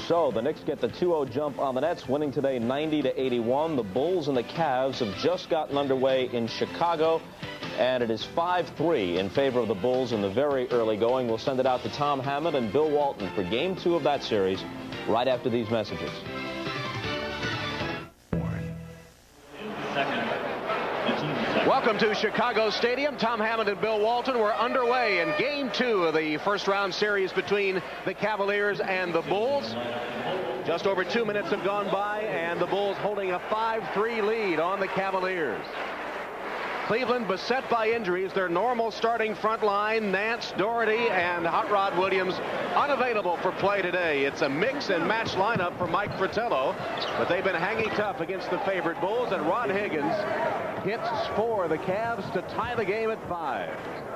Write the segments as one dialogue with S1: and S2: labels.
S1: So the Knicks get the 2-0 jump on the Nets, winning today 90-81. The Bulls and the Cavs have just gotten underway in Chicago, and it is 5-3 in favor of the Bulls in the very early going. We'll send it out to Tom Hammond and Bill Walton for Game 2 of that series right after these messages.
S2: Welcome to Chicago Stadium. Tom Hammond and Bill Walton. We're underway in Game 2 of the first round series between the Cavaliers and the Bulls. Just over 2 minutes have gone by, and the Bulls holding a 5-3 lead on the Cavaliers. Cleveland beset by injuries. Their normal starting front line, Nance, Doherty, and Hot Rod Williams, unavailable for play today. It's a mix and match lineup for Mike Fratello, but they've been hanging tough against the favorite Bulls, and Rod Higgins hits for the Cavs to tie the game at 5.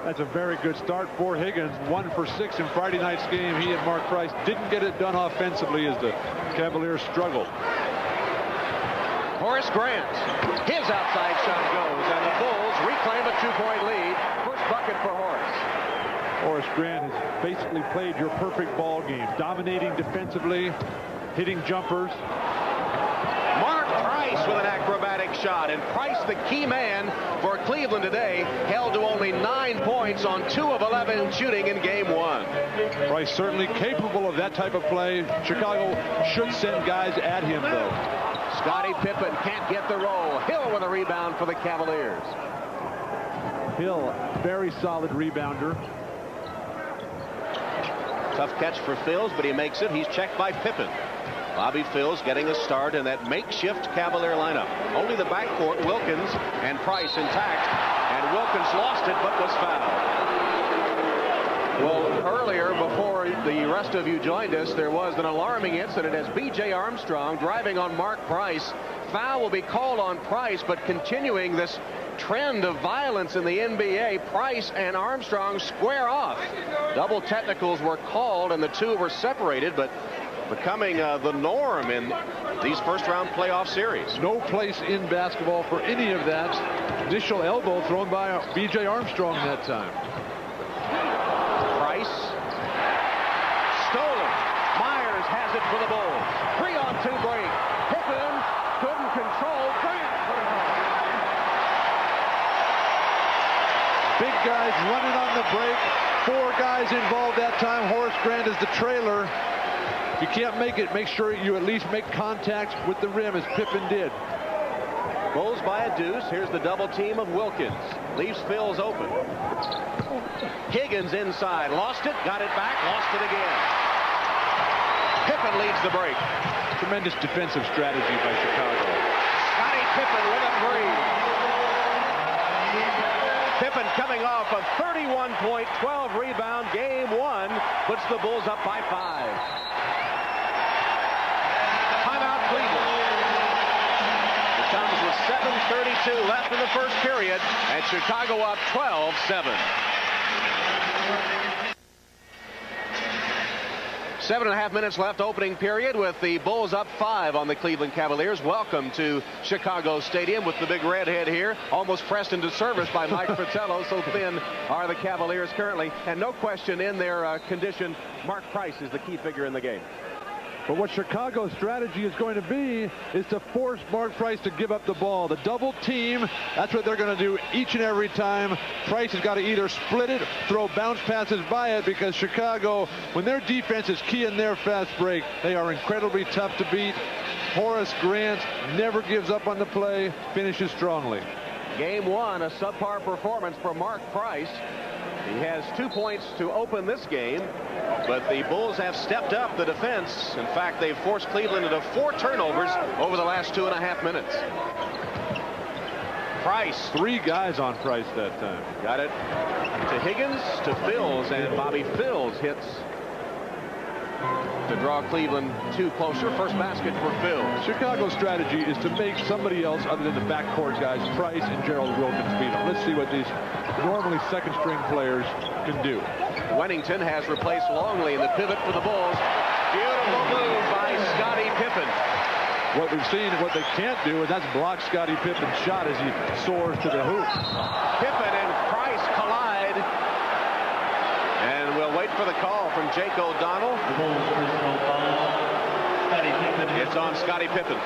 S3: That's a very good start for Higgins. 1 for 6 in Friday night's game. He and Mark Price didn't get it done offensively as the Cavaliers struggled.
S2: Horace Grant, his outside shot goes, and the Bulls reclaim a 2-point lead. First bucket for Horace.
S3: Horace Grant has basically played your perfect ball game, dominating defensively, hitting jumpers.
S2: Mark Price with an acrobatic shot, and Price, the key man for Cleveland today, held to only 9 points on 2 of 11 shooting in Game 1.
S3: Price certainly capable of that type of play. Chicago should send guys at him, though.
S2: Scottie Pippen can't get the roll. Hill with a rebound for the Cavaliers.
S3: Hill, very solid rebounder.
S2: Tough catch for Phils, but he makes it. He's checked by Pippen. Bobby Phils getting a start in that makeshift Cavalier lineup. Only the backcourt, Wilkins and Price intact, and Wilkins lost it but was fouled. Well, earlier, before the rest of you joined us, there was an alarming incident as B.J. Armstrong driving on Mark Price. Foul will be called on Price, but continuing this trend of violence in the NBA, Price and Armstrong square off. Double technicals were called, and the two were separated, but becoming the norm in these first-round playoff series.
S3: No place in basketball for any of that. Initial elbow thrown by B.J. Armstrong that time.
S2: Price. Stolen. Myers has it for the Bulls. 3-on-2 break. Pippen couldn't control. Grant put it home.
S3: Big guys running on the break. 4 guys involved that time. Horace Grant is the trailer. If you can't make it, make sure you at least make contact with the rim as Pippen did.
S2: Bulls by a deuce. Here's the double team of Wilkins. Leaves Phils open. Higgins inside. Lost it. Got it back. Lost it again. Pippen leads the break.
S3: Tremendous defensive strategy by Chicago.
S2: Scottie Pippen with a three. Pippen coming off a 31-point, 12-rebound Game 1. Puts the Bulls up by 5. Timeout Cleveland. It comes with 7:32 left in the first period, and Chicago up 12-7. 7.5 minutes left opening period with the Bulls up 5 on the Cleveland Cavaliers. Welcome to Chicago Stadium with the big redhead here, almost pressed into service by Mike Fratello. So thin are the Cavaliers currently, and no question in their condition, Mark Price is the key figure in the game.
S3: But what Chicago's strategy is going to be is to force Mark Price to give up the ball. The double team, that's what they're going to do each and every time. Price has got to either split it, throw bounce passes by it, because Chicago, when their defense is key in their fast break, they are incredibly tough to beat. Horace Grant never gives up on the play, finishes strongly.
S2: Game 1, a subpar performance for Mark Price. He has 2 points to open this game, but the Bulls have stepped up the defense. In fact, they've forced Cleveland into 4 turnovers over the last 2.5 minutes. Price.
S3: 3 guys on Price that time.
S2: Got it to Higgins, to Phils, and Bobby Phils hits to draw Cleveland 2 closer. First basket for Phils.
S3: Chicago's strategy is to make somebody else other than the backcourt guys, Price and Gerald Wilkins, beat them. Let's see what these normally second-string players can do.
S2: Wennington has replaced Longley in the pivot for the Bulls. Beautiful move by Scottie Pippen.
S3: What we've seen, what they can't do is that's block Scottie Pippen's shot as he soars to the hoop.
S2: Pippen and Price collide. And we'll wait for the call from Jake O'Donnell. Wilkins on Scottie Pippen.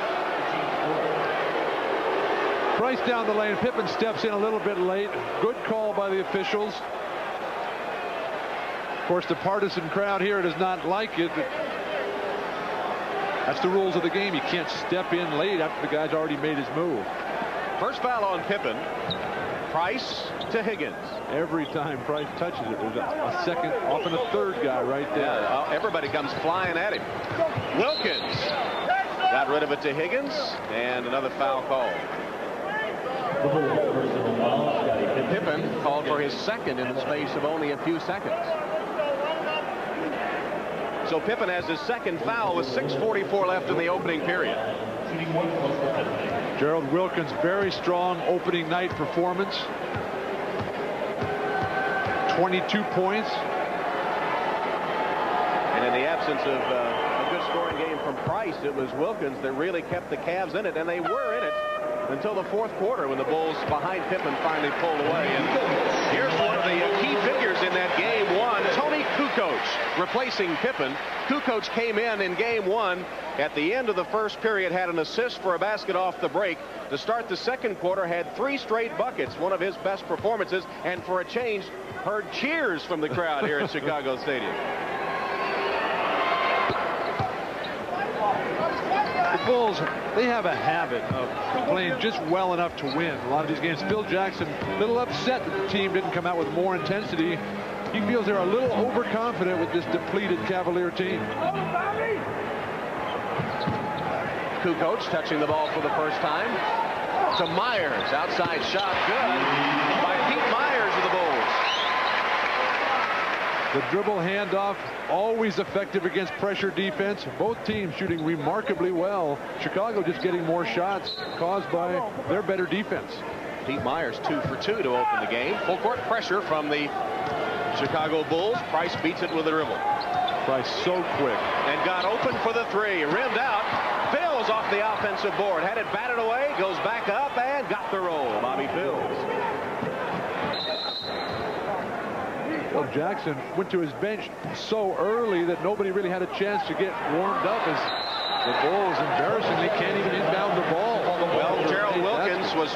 S3: Price down the lane. Pippen steps in a little bit late. Good call by the officials. Of course, the partisan crowd here does not like it. That's the rules of the game. You can't step in late after the guy's already made his move.
S2: First foul on Pippen. Price to Higgins.
S3: Every time Price touches it, there's a second, often a third guy right there.
S2: Yeah, everybody comes flying at him. Wilkins got rid of it to Higgins, and another foul call. Pippen called for his second in the space of only a few seconds. So Pippen has his second foul with 6:44 left in the opening period.
S3: Gerald Wilkins, very strong opening night performance. 22 points.
S2: And in the absence of a good scoring game from Price, it was Wilkins that really kept the Cavs in it, and they were in it until the fourth quarter when the Bulls behind Pippen finally pulled away. And here's one of the key figures in that game one, Tony Kukoc replacing Pippen. Kukoc came in game one at the end of the first period, had an assist for a basket off the break. To start the second quarter, had 3 straight buckets, one of his best performances, and for a change, heard cheers from the crowd here at Chicago Stadium.
S3: The Bulls, they have a habit of playing just well enough to win a lot of these games. Phil Jackson, a little upset that the team didn't come out with more intensity. He feels they're a little overconfident with this depleted Cavalier team.
S2: Kukoc touching the ball for the first time to Myers. Outside shot, good by Pete Myers of the Bulls.
S3: The dribble handoff, always effective against pressure defense. Both teams shooting remarkably well. Chicago just getting more shots caused by their better defense.
S2: Pete Myers 2 for 2 to open the game. Full court pressure from the Chicago Bulls. Price beats it with a dribble.
S3: Price so quick.
S2: And got open for the 3. Rimmed out. Fields off the offensive board. Had it batted away. Goes back up and got the roll. Bobby Fields.
S3: Well, Jackson went to his bench so early that nobody really had a chance to get warmed up as the Bulls embarrassingly can't even inbound the ball.
S2: Well, Gerald Wilkins was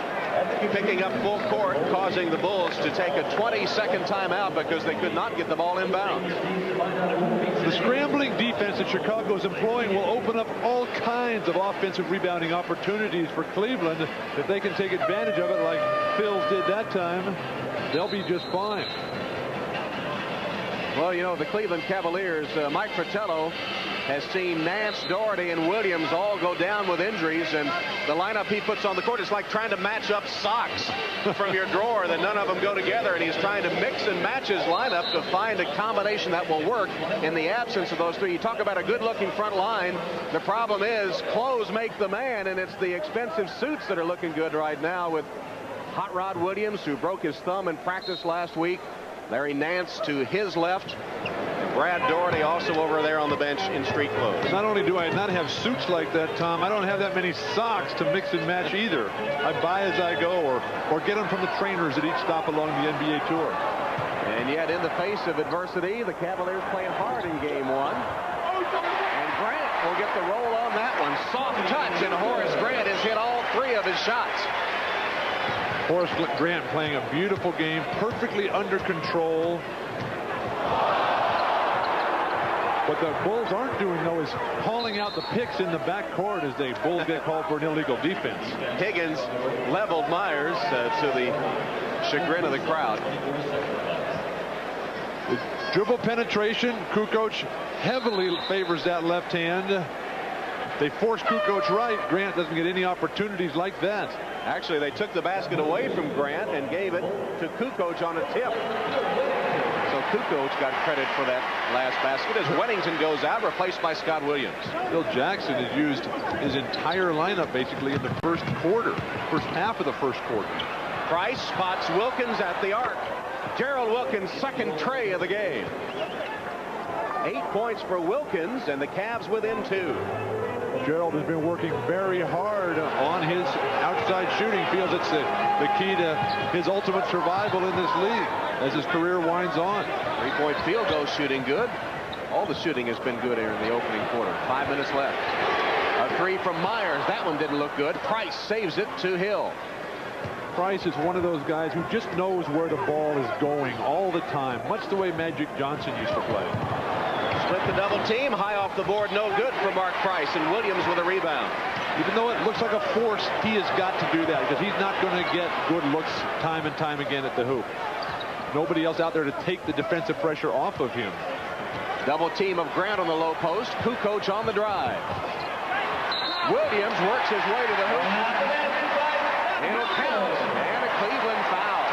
S2: picking up full court, causing the Bulls to take a 20-second timeout because they could not get the ball inbound.
S3: The scrambling defense that Chicago is employing will open up all kinds of offensive rebounding opportunities for Cleveland. If they can take advantage of it like Phils did that time, they'll be just fine.
S2: Well, you know, the Cleveland Cavaliers, Mike Fratello has seen Nance, Doherty, and Williams all go down with injuries, and the lineup he puts on the court is like trying to match up socks from your drawer that none of them go together, and he's trying to mix and match his lineup to find a combination that will work in the absence of those three. You talk about a good-looking front line. The problem is clothes make the man, and it's the expensive suits that are looking good right now with Hot Rod Williams, who broke his thumb in practice last week. Larry Nance to his left. Brad Doherty also over there on the bench in street clothes.
S3: Not only do I not have suits like that, Tom, I don't have that many socks to mix and match either. I buy as I go or get them from the trainers at each stop along the NBA tour.
S2: And yet in the face of adversity, the Cavaliers playing hard in game one. And Grant will get the roll on that one. Soft touch, and Horace Grant has hit all 3 of his shots.
S3: Horace Grant playing a beautiful game, perfectly under control. What the Bulls aren't doing, though, is calling out the picks in the backcourt as the Bulls get called for an illegal defense.
S2: Higgins leveled Myers to the chagrin of the crowd.
S3: The dribble penetration, Kukoc heavily favors that left hand. They force Kukoc right. Grant doesn't get any opportunities like that.
S2: Actually, they took the basket away from Grant and gave it to Kukoc on a tip. So Kukoc got credit for that last basket as Weddington goes out, replaced by Scott Williams.
S3: Phil Jackson has used his entire lineup basically in the first half of the first quarter.
S2: Price spots Wilkins at the arc. Gerald Wilkins' second tray of the game. 8 points for Wilkins, and the Cavs within 2.
S3: Gerald has been working very hard on his outside shooting. Feels it's the key to his ultimate survival in this league as his career winds on.
S2: 3-point field goal shooting good. All the shooting has been good here in the opening quarter. 5 minutes left. A three from Myers. That one didn't look good. Price saves it to Hill.
S3: Price is one of those guys who just knows where the ball is going all the time, much the way Magic Johnson used to play.
S2: Split the double team. High off the board. No good for Mark Price. And Williams with a rebound.
S3: Even though it looks like a force, he has got to do that because he's not going to get good looks time and time again at the hoop. Nobody else out there to take the defensive pressure off of him.
S2: Double team of Grant on the low post. Kukoc on the drive. Williams works his way to the hoop. It'll count. And a Cleveland foul.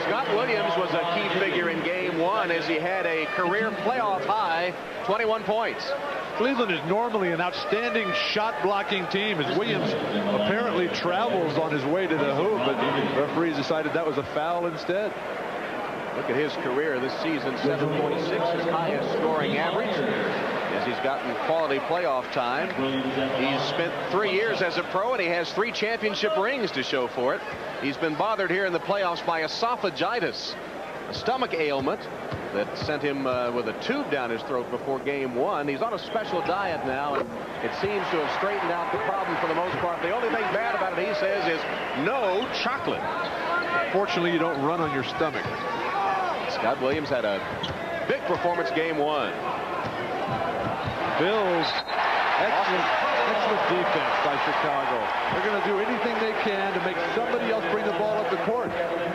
S2: Scott Williams was a key figure in game one as he had a career playoff high 21 points.
S3: Cleveland is normally an outstanding shot blocking team as Williams apparently travels on his way to the hoop, but the referees decided that was a foul instead.
S2: Look at his career this season, 7.6, his highest scoring average, as he's gotten quality playoff time. He's spent 3 years as a pro, and he has 3 championship rings to show for it. He's been bothered here in the playoffs by esophagitis, a stomach ailment that sent him with a tube down his throat before game one. He's on a special diet now, and it seems to have straightened out the problem for the most part. The only thing bad about it, he says, is no chocolate.
S3: Fortunately, you don't run on your stomach.
S2: Scott Williams had a big performance game one.
S3: Bills, excellent defense by Chicago. They're going to do anything they can to make somebody else bring the ball up the court.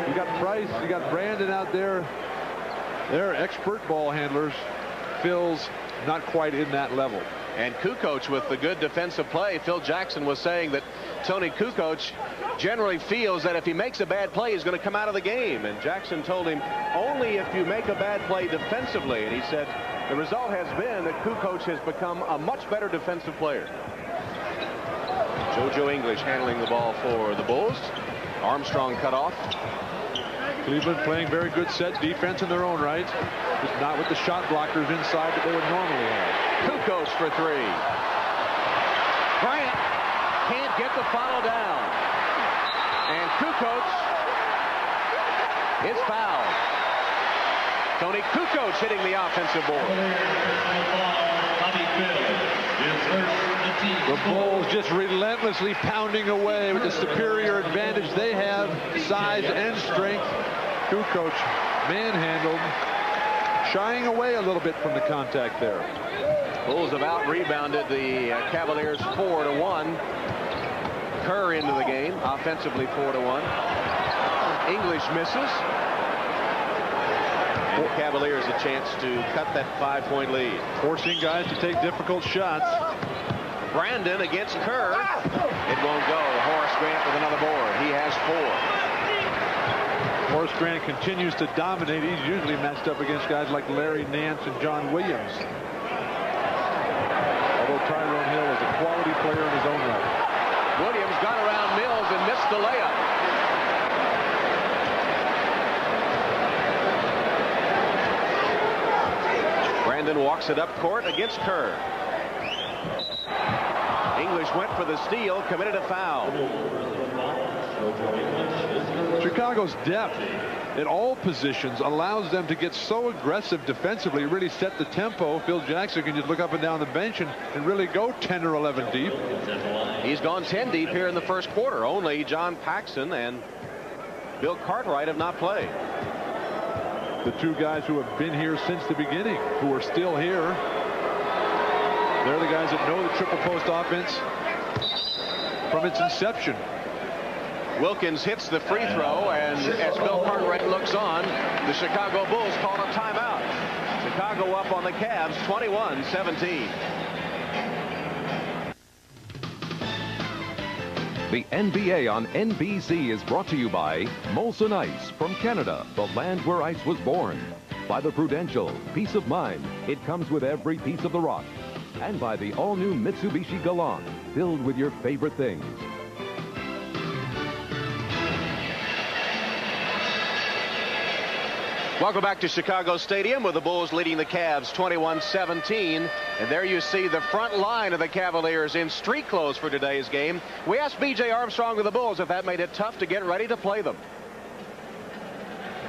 S3: You got Price, you got Brandon out there. They're expert ball handlers. Phil's not quite in that level.
S2: And Kukoc with the good defensive play. Phil Jackson was saying that Tony Kukoc generally feels that if he makes a bad play, he's going to come out of the game. And Jackson told him, only if you make a bad play defensively. And he said the result has been that Kukoc has become a much better defensive player. JoJo English handling the ball for the Bulls. Armstrong cut off.
S3: Cleveland playing very good set defense in their own right. Just not with the shot blockers inside that they would normally have.
S2: Kukoc for three. Grant can't get the follow down. And Kukoc is fouled. Tony Kukoc hitting the offensive board.
S3: The Bulls just relentlessly pounding away with the superior advantage they have, size and strength. Kukoc manhandled, shying away a little bit from the contact there.
S2: Bulls have out-rebounded the Cavaliers 4-1. Kerr into the game, offensively 4-1. English misses. And the Cavaliers a chance to cut that 5-point lead.
S3: Forcing guys to take difficult shots.
S2: Brandon against Kerr. It won't go. Horace Grant with another board. He has 4.
S3: Horace Grant continues to dominate. He's usually matched up against guys like Larry Nance and John Williams. Although Tyrone Hill is a quality player in his own right.
S2: Williams got around Mills and missed the layup. Brandon walks it up court against Kerr. English went for the steal, committed a foul.
S3: Chicago's depth at all positions allows them to get so aggressive defensively, really set the tempo. Phil Jackson can just look up and down the bench and really go 10 or 11 deep.
S2: He's gone 10 deep here in the first quarter. Only John Paxson and Bill Cartwright have not played.
S3: The two guys who have been here since the beginning, who are still here. They're the guys that know the triple post offense from its inception.
S2: Wilkins hits the free throw, and as Bill Cartwright looks on, the Chicago Bulls call a timeout. Chicago up on the Cavs 21-17.
S4: The NBA on NBC is brought to you by Molson Ice from Canada, the land where ice was born. By the Prudential, peace of mind. It comes with every piece of the rock. And by the all-new Mitsubishi Galant, filled with your favorite things.
S2: Welcome back to Chicago Stadium, with the Bulls leading the Cavs 21-17. And there you see the front line of the Cavaliers in street clothes for today's game. We asked B.J. Armstrong of the Bulls if that made it tough to get ready to play them.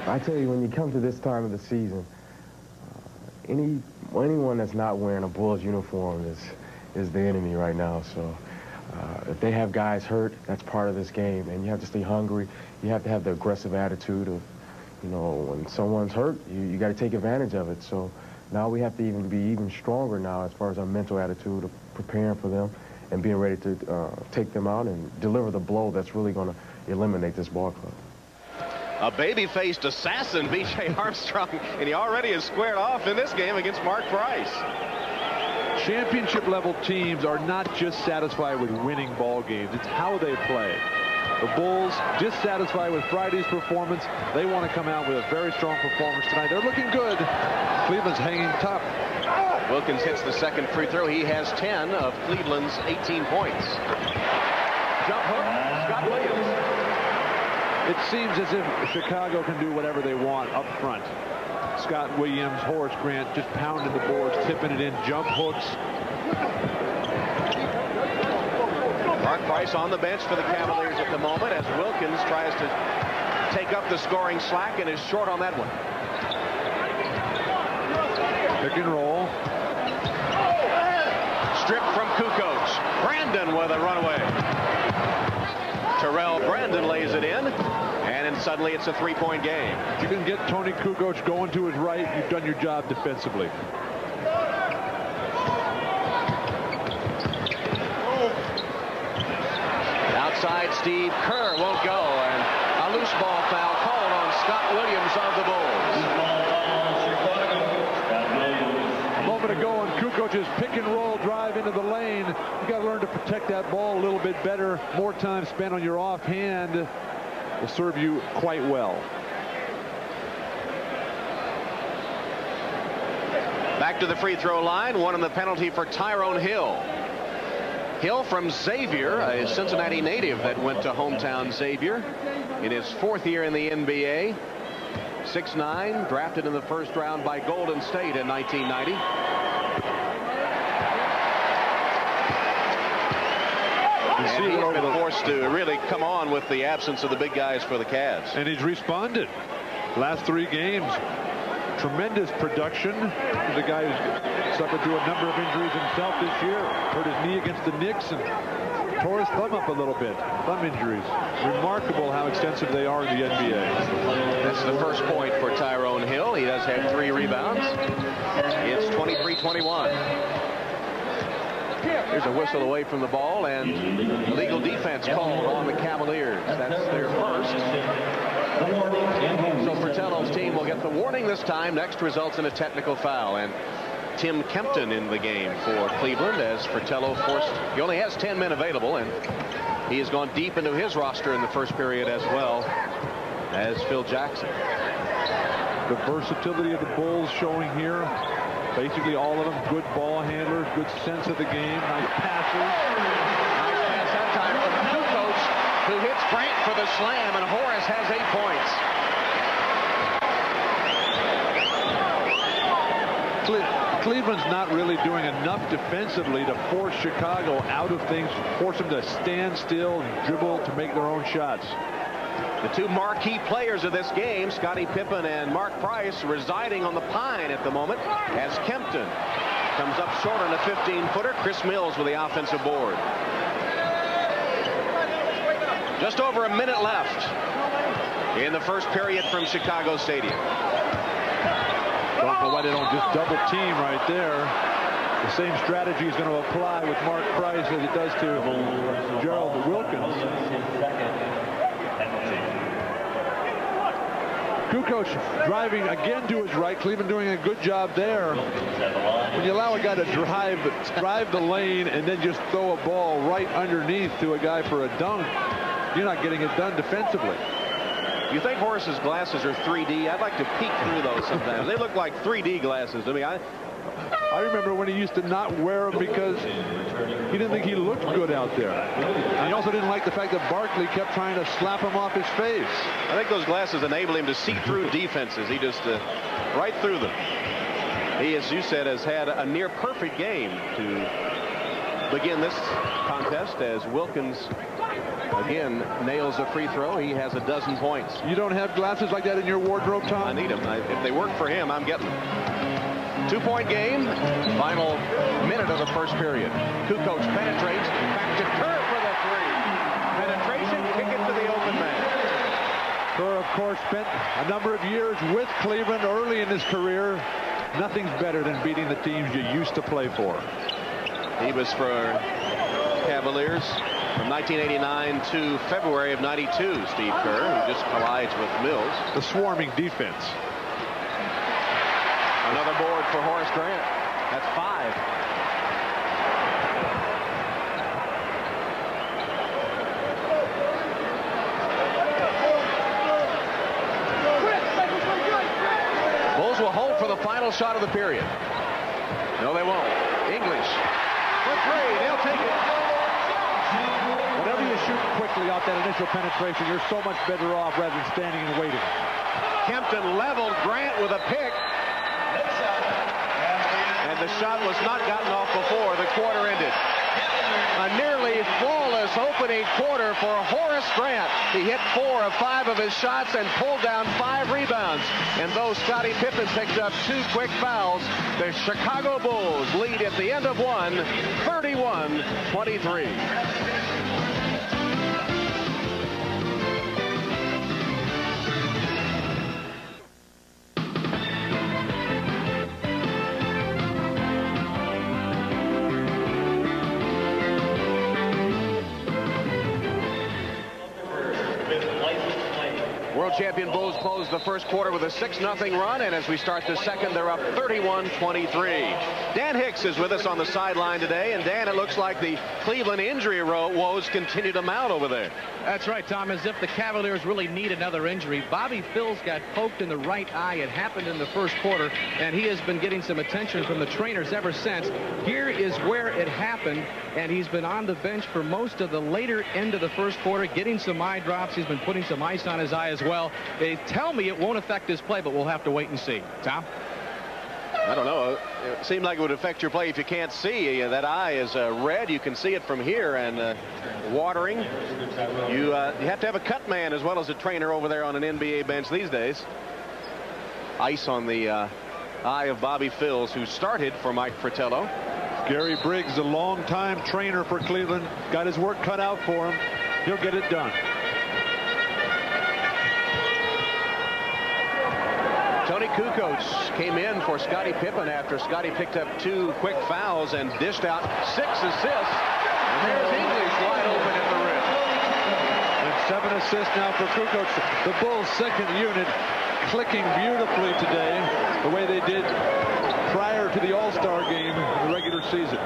S5: I tell you, when you come to this time of the season, anyone that's not wearing a Bulls uniform is the enemy right now. So if they have guys hurt, that's part of this game, and you have to stay hungry. You have to have the aggressive attitude of, you know, when someone's hurt, you got to take advantage of it. So now we have to be even stronger now as far as our mental attitude of preparing for them and being ready to take them out and deliver the blow that's really going to eliminate this ball club.
S2: A baby-faced assassin, B.J. Armstrong, and he already is squared off in this game against Mark Price.
S3: Championship-level teams are not just satisfied with winning ball games. It's how they play. The Bulls, dissatisfied with Friday's performance, they want to come out with a very strong performance tonight. They're looking good. Cleveland's hanging tough.
S2: Wilkins hits the second free throw. He has 10 of Cleveland's 18 points. Jump hook, Scott Williams.
S3: It seems as if Chicago can do whatever they want up front. Scott Williams, Horace Grant just pounding the boards, tipping it in, jump hooks.
S2: Mark Price on the bench for the Cavaliers at the moment as Wilkins tries to take up the scoring slack and is short on that one.
S3: Pick and roll.
S2: Stripped from Kukoc. Brandon with a runaway. Terrell Brandon lays it in, and then suddenly it's a three-point game.
S3: If you can get Tony Kukoc going to his right, you've done your job defensively.
S2: Outside, Steve Kerr won't go, and a loose ball foul called on Scott Williams of the Bulls.
S3: A moment ago on Kukoc's pick and roll drive into the lane, you got to learn to protect that ball a little bit better. More time spent on your offhand will serve you quite well.
S2: Back to the free throw line, one on the penalty for Tyrone Hill. Hill from Xavier, a Cincinnati native that went to hometown Xavier in his fourth year in the NBA. 6'9", drafted in the first round by Golden State in 1990. And he's been forced to really come on with the absence of the big guys for the Cavs.
S3: And he's responded. Last 3 games, tremendous production. The guy who's suffered through a number of injuries himself this year. Hurt his knee against the Knicks and tore his thumb up a little bit. Thumb injuries. Remarkable how extensive they are in the NBA.
S2: That's the first point for Tyrone Hill. He does have 3 rebounds. It's 23-21. Here's a whistle away from the ball, and illegal defense called on the Cavaliers. That's their first. So Fratello's team will get the warning this time. Next results in a technical foul, and Tim Kempton in the game for Cleveland as Fratello forced. He only has 10 men available, and he has gone deep into his roster in the first period as well as Phil Jackson.
S3: The versatility of the Bulls showing here. Basically all of them good ball handlers, good sense of the game, nice passes.
S2: Nice pass that time from Kukoc, who hits Grant for the slam, and Horace has 8 points.
S3: Cleveland's not really doing enough defensively to force Chicago out of things, force them to stand still and dribble to make their own shots.
S2: The 2 marquee players of this game, Scottie Pippen and Mark Price, residing on the Pine at the moment as Kempton comes up short on a 15-footer. Chris Mills with the offensive board. Just over a minute left in the first period from Chicago Stadium.
S3: Don't know why they don't just double team right there. The same strategy is going to apply with Mark Price as it does to Gerald Wilkins. Kukoc driving again to his right. Cleveland doing a good job there. When you allow a guy to drive the lane and then just throw a ball right underneath to a guy for a dunk, you're not getting it done defensively.
S2: You think Horace's glasses are 3D? I'd like to peek through those sometimes. They look like 3D glasses to me.
S3: I remember when he used to not wear them because he didn't think he looked good out there. And he also didn't like the fact that Barkley kept trying to slap him off his face.
S2: I think those glasses enable him to see through defenses. He just right through them. He, as you said, has had a near perfect game to begin this contest as Wilkins again nails a free throw. He has 12 points.
S3: You don't have glasses like that in your wardrobe, Tom?
S2: I need them. If they work for him, I'm getting them. 2-point game. Final minute of the first period. Kukoc penetrates. Back to Kerr for the three. Penetration. Kick it to the open man.
S3: Kerr, of course, spent a number of years with Cleveland early in his career. Nothing's better than beating the teams you used to play for.
S2: He was for Cavaliers from 1989 to February of '92. Steve Kerr, who just collides with Mills.
S3: The swarming defense.
S2: Another board for Horace Grant. That's 5. Bulls will hold for the final shot of the period. No, they won't. English for 3. They'll take it.
S3: Whenever you shoot quickly off that initial penetration, you're so much better off rather than standing and waiting.
S2: Kempton leveled Grant with a pick. And the shot was not gotten off before the quarter ended. A nearly flawless opening quarter for Horace Grant. He hit 4 of 5 of his shots and pulled down 5 rebounds. And though Scottie Pippen picked up 2 quick fouls, the Chicago Bulls lead at the end of one, 31-23. World champion Bulls close the first quarter with a 6-0 run, and as we start the second, they're up 31-23. Dan Hicks is with us on the sideline today, and Dan, it looks like the Cleveland injury woes continue to mount over there.
S6: That's right, Tom, as if the Cavaliers really need another injury. Bobby Phills got poked in the right eye. It happened in the first quarter, and he has been getting some attention from the trainers ever since. Here is where it happened, and he's been on the bench for most of the later end of the first quarter, getting some eye drops. He's been putting some ice on his eye as well. They tell me it won't affect his play, but we'll have to wait and see. Tom?
S2: I don't know. It seemed like it would affect your play if you can't see. That eye is red. You can see it from here, and watering. You have to have a cut man as well as a trainer over there on an NBA bench these days. Ice on the eye of Bobby Phills, who started for Mike Fratello.
S3: Gary Briggs, a longtime trainer for Cleveland, got his work cut out for him. He'll get it done.
S2: Tony Kukoc came in for Scottie Pippen after Scottie picked up 2 quick fouls and dished out 6 assists. And there's English wide open at the rim.
S3: And 7 assists now for Kukoc. The Bulls' second unit clicking beautifully today, the way they did prior to the All-Star game in the regular season.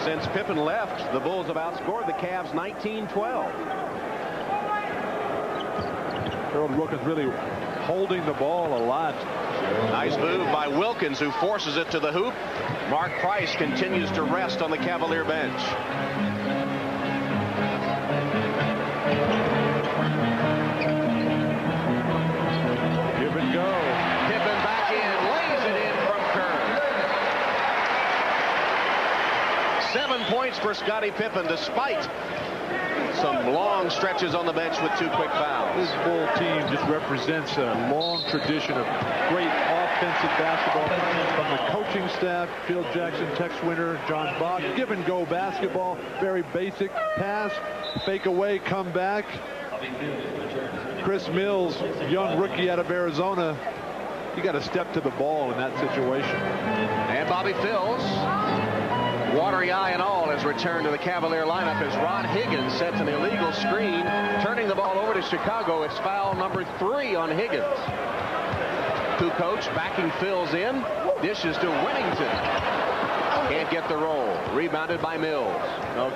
S2: Since Pippen left, the Bulls have outscored the Cavs 19-12.
S3: Harold Wilkins really holding the ball a lot.
S2: Nice move by Wilkins, who forces it to the hoop. Mark Price continues to rest on the Cavalier bench.
S3: Give and go.
S2: Pippen back in, lays it in from Kerr. 7 points for Scottie Pippen, despite some long stretches on the bench with 2 quick fouls.
S3: This Bull team just represents a long tradition of great offensive basketball from the coaching staff. Phil Jackson, Tex Winter, John Bach. Give and go basketball. Very basic pass, fake away, come back. Chris Mills, young rookie out of Arizona. You got to step to the ball in that situation.
S2: And Bobby Phills, watery eye and all, has returned to the Cavalier lineup as Rod Higgins sets an illegal screen, turning the ball over to Chicago. It's foul number 3 on Higgins. Kukoc backing Phills in, dishes to Whittington. Can't get the roll. Rebounded by Mills. No,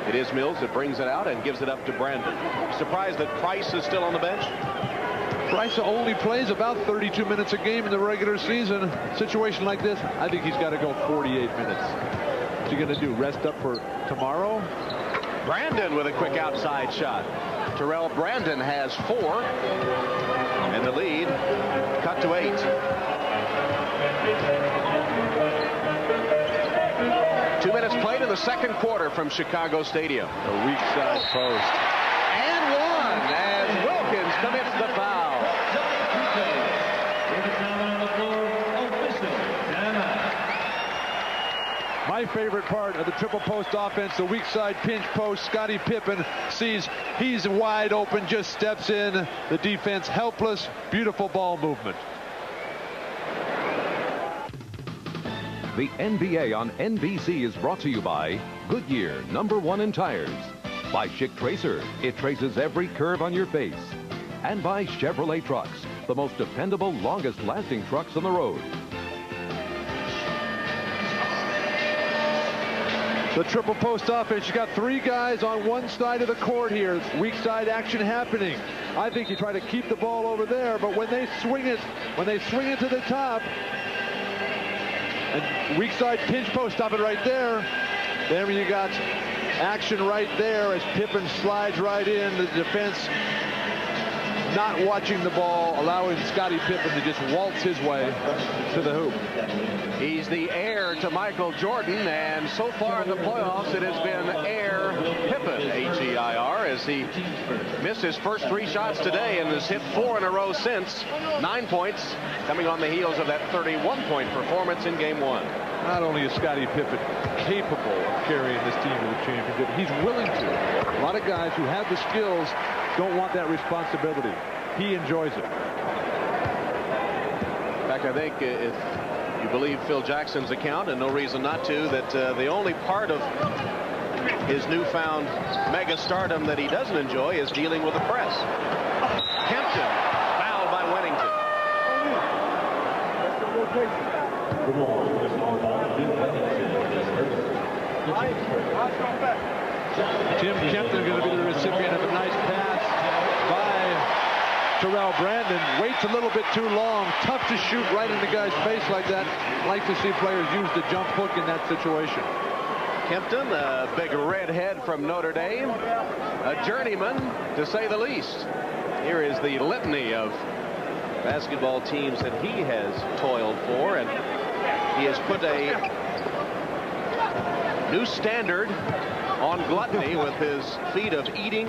S2: it is Mills that brings it out and gives it up to Brandon. Surprised that Price is still on the bench?
S3: Price only plays about 32 minutes a game in the regular season. Situation like this, I think he's got to go 48 minutes. What's he going to do, rest up for tomorrow?
S2: Brandon with a quick outside shot. Terrell Brandon has 4. And the lead cut to 8. Two minutes played in the second quarter from Chicago Stadium.
S3: A weak side post.
S2: And 1 as Wilkins commits the foul.
S3: My favorite part of the triple post offense, the weak side pinch post. Scottie Pippen sees he's wide open, just steps in. The defense helpless. Beautiful ball movement.
S4: The NBA on NBC is brought to you by Goodyear, #1 in tires. By Schick Tracer, it traces every curve on your face. And by Chevrolet Trucks, the most dependable, longest-lasting trucks on the road.
S3: The triple post offense, you got 3 guys on one side of the court here. Weak side action happening. I think you try to keep the ball over there, but when they swing it to the top, and weak side pinch post, stop it right there. Then you got action right there as Pippen slides right in. The defense not watching the ball, allowing Scottie Pippen to just waltz his way to the hoop.
S2: He's the heir to Michael Jordan, and so far in the playoffs, it has been heir Pippen, H-E-I-R, as he missed his first 3 shots today and has hit 4 in a row since. 9 points coming on the heels of that 31-point performance in Game 1.
S3: Not only is Scottie Pippen capable of carrying this team to the championship, he's willing to. A lot of guys who have the skills don't want that responsibility. He enjoys it.
S2: In fact, I think if you believe Phil Jackson's account, and no reason not to, that the only part of his newfound mega stardom that he doesn't enjoy is dealing with the press. Kempton fouled by Wennington.
S3: Tim Kempton going to be the recipient of a nice pass by Terrell Brandon. Waits a little bit too long. Tough to shoot right in the guy's face like that. Like to see players use the jump hook in that situation.
S2: Kempton, a big redhead from Notre Dame, a journeyman to say the least. Here is the litany of basketball teams that he has toiled for, and he has put a new standard on gluttony with his feat of eating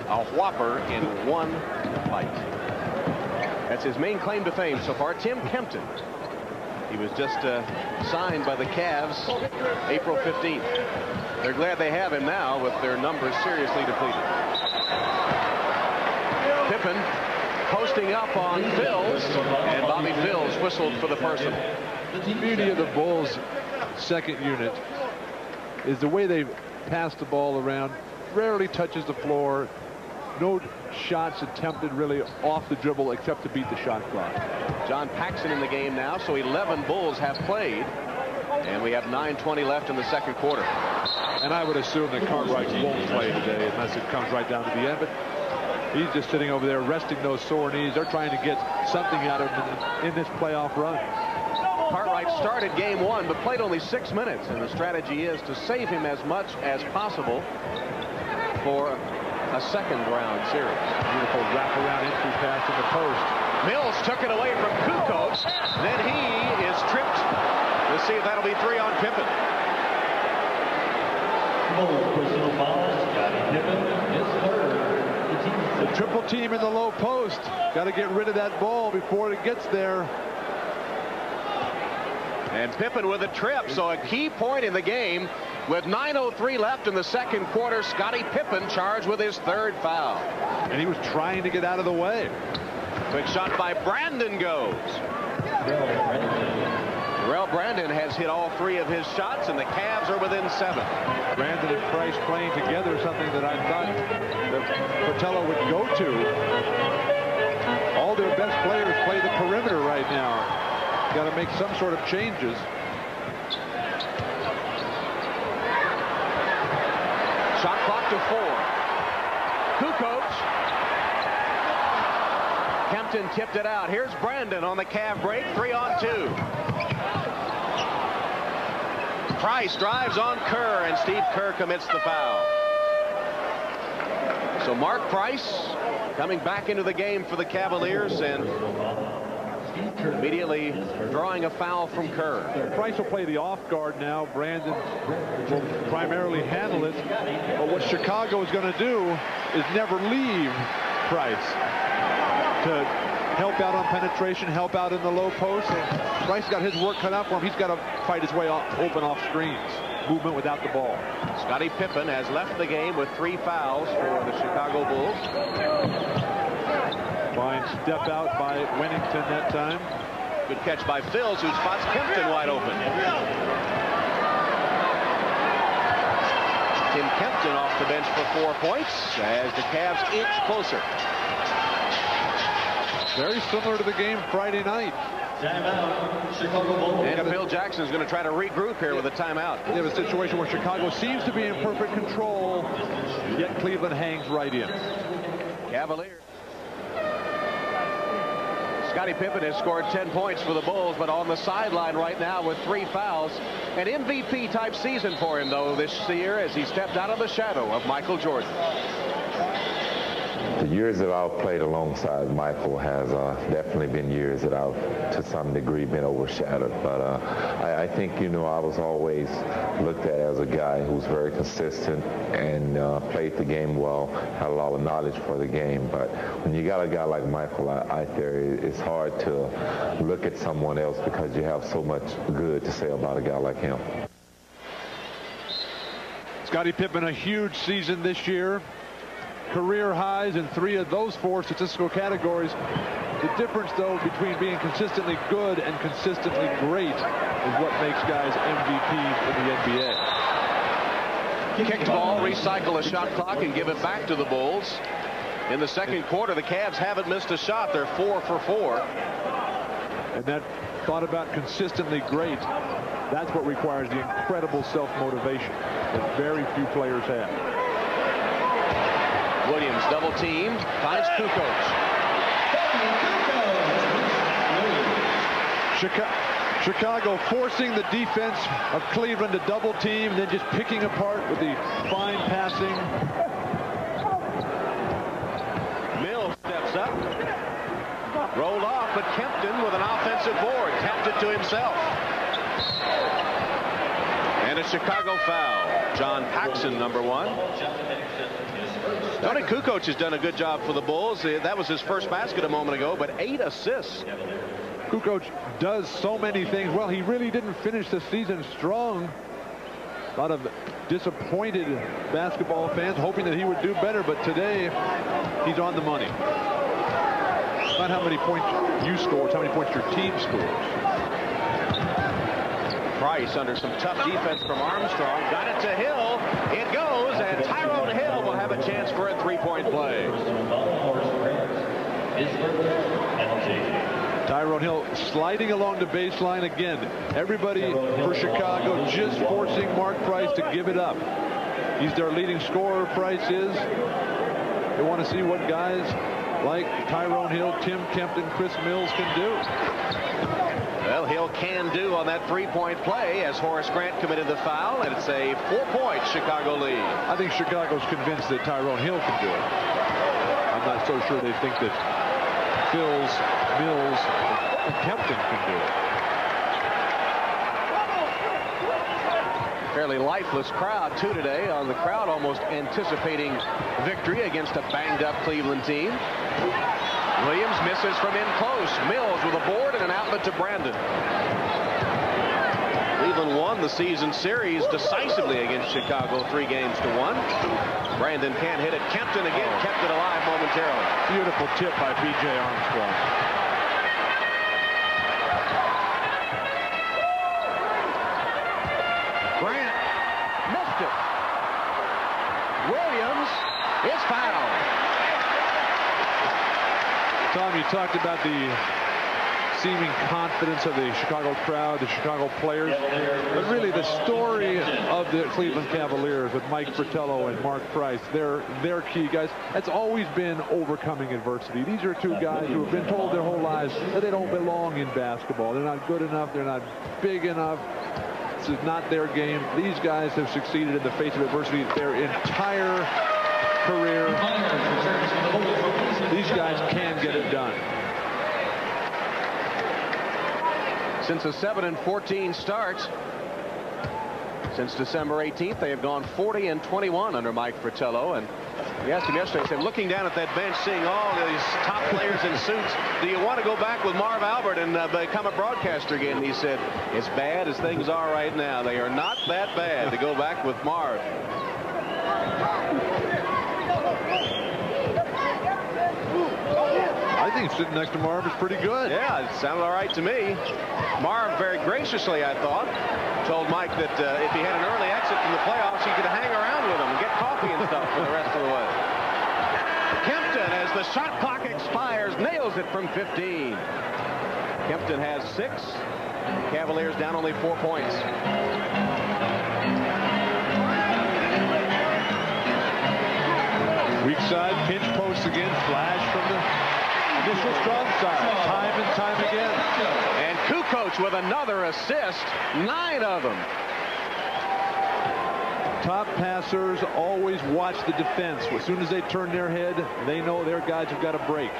S2: a Whopper in 1 bite. That's his main claim to fame so far. Tim Kempton. He was just signed by the Cavs April 15th. They're glad they have him now with their numbers seriously depleted. Pippen posting up on Phils, and Bobby Phils whistled for the personal.
S3: The beauty of the Bulls' second unit is the way they pass the ball around. Rarely touches the floor. No shots attempted really off the dribble except to beat the shot clock.
S2: John Paxson in the game now, so 11 Bulls have played, and we have 9:20 left in the second quarter.
S3: And I would assume that Cartwright won't play today unless it comes right down to the end, but he's just sitting over there resting those sore knees. They're trying to get something out of him in this playoff run.
S2: Cartwright started Game 1 but played only 6 minutes, and the strategy is to save him as much as possible for a second-round series.
S3: Beautiful wraparound entry pass in the post.
S2: Mills took it away from Kukoc. Then he is tripped. We'll see if that'll be 3 on Pippen.
S7: Personal foul, Scottie Pippen, his third.
S3: The triple team in the low post. Got to get rid of that ball before it gets there.
S2: And Pippen with a trip, so a key point in the game. With 9:03 left in the second quarter, Scottie Pippen charged with his 3rd foul.
S3: And he was trying to get out of the way.
S2: Quick shot by Brandon goes. Terrell Brandon has hit all 3 of his shots, and the Cavs are within 7.
S3: Brandon and Price playing together, something that I thought that Portello would go to. All their best players play the perimeter right now. Got to make some sort of changes.
S2: Shot clock to 4. Kukoc. Kempton tipped it out. Here's Brandon on the Cav break. 3 on 2. Price drives on Kerr, and Steve Kerr commits the foul. So Mark Price coming back into the game for the Cavaliers, and immediately drawing a foul from Kerr.
S3: Price will play the off guard now. Brandon will primarily handle it. But what Chicago is going to do is never leave Price to help out on penetration, help out in the low post. And Price got his work cut out for him. He's got to fight his way open off screens. Movement without the ball.
S2: Scottie Pippen has left the game with 3 fouls for the Chicago Bulls.
S3: Fine step out by Winnington that time.
S2: Good catch by Phils, who spots Kempton wide open. Tim Kempton off the bench for 4 points as the Cavs inch closer.
S3: Very similar to the game Friday night.
S2: And Phil Jackson is going to try to regroup here with a timeout.
S3: They have a situation where Chicago seems to be in perfect control, yet Cleveland hangs right in.
S2: Cavaliers. Scottie Pippen has scored 10 points for the Bulls, but on the sideline right now with 3 fouls. An MVP-type season for him, though, this year as he stepped out of the shadow of Michael Jordan.
S8: The years that I've played alongside Michael has definitely been years that I've, to some degree, been overshadowed. But I think, you know, I was always looked at as a guy who's very consistent and played the game well, had a lot of knowledge for the game. But when you got a guy like Michael out there, it's hard to look at someone else because you have so much good to say about a guy like him.
S3: Scottie Pippen, a huge season this year. Career highs in 3 of those 4 statistical categories. The difference, though, between being consistently good and consistently great is what makes guys MVPs in the NBA.
S2: Kicked ball, recycle a shot clock, and give it back to the Bulls. In the second quarter, the Cavs haven't missed a shot. They're 4 for 4.
S3: And that thought about consistently great, that's what requires the incredible self-motivation that very few players have.
S2: Williams double teamed, finds Kukoc.
S3: Chicago forcing the defense of Cleveland to double team, and then just picking apart with the fine passing.
S2: Mills steps up. Rolled off, but Kempton with an offensive board tapped it to himself. And a Chicago foul. John Paxson, number 1. Tony Kukoc has done a good job for the Bulls. That was his first basket a moment ago, but 8 assists.
S3: Kukoc does so many things well. He really didn't finish the season strong. A lot of disappointed basketball fans hoping that he would do better, but today he's on the money. It's not how many points you score, it's how many points your team scores.
S2: Price under some tough defense from Armstrong. Got it to Hill. It goes, and Tyrone Hill will have a chance for a 3-point play.
S3: Tyrone Hill sliding along the baseline again. Everybody for Chicago just forcing Mark Price to give it up. He's their leading scorer, Price is. They want to see what guys like Tyrone Hill, Tim Kempton, Chris Mills can do.
S2: Well, Hill can do on that 3-point play as Horace Grant committed the foul, and it's a 4-point Chicago lead.
S3: I think Chicago's convinced that Tyrone Hill can do it. I'm not so sure they think that Phils, Mills, and Kempton can do it.
S2: Fairly lifeless crowd, too, today. On the crowd almost anticipating victory against a banged-up Cleveland team. Williams misses from in close. Mills with a board and an outlet to Brandon. Cleveland won the season series decisively against Chicago 3-1. Brandon can't hit it. Kempton again kept it alive momentarily.
S3: Beautiful tip by B.J. Armstrong.
S2: Grant missed it. Williams is fouled.
S3: Tom, you talked about the seeming confidence of the Chicago crowd, the Chicago players, but really the story of the Cleveland Cavaliers with Mike Fratello and Mark Price, they're key guys. That's always been overcoming adversity. These are 2 guys who have been told their whole lives that they don't belong in basketball. They're not good enough. They're not big enough. This is not their game. These guys have succeeded in the face of adversity their entire career. These guys can get it done.
S2: Since a 7-14 start, since December 18th, they have gone 40-21 under Mike Fratello, and He asked him yesterday, he said, looking down at that bench, seeing all these top players in suits, do you want to go back with Marv Albert and become a broadcaster again? And he said, as bad as things are right now, they are not that bad to go back with Marv.
S3: I think sitting next to Marv is pretty good.
S2: Yeah, it sounded all right to me. Marv very graciously, I thought, told Mike that if he had an early exit from the playoffs, he could hang around with him and get coffee and stuff for the rest of the way. Kempton, as the shot clock expires, nails it from 15. Kempton has 6. Cavaliers down only 4 points.
S3: Weak side, pinch post again, flash from the initial strong side, time and time again.
S2: And Kukoc with another assist, 9 of them.
S3: Top passers always watch the defense. As soon as they turn their head, they know their guys have got a break.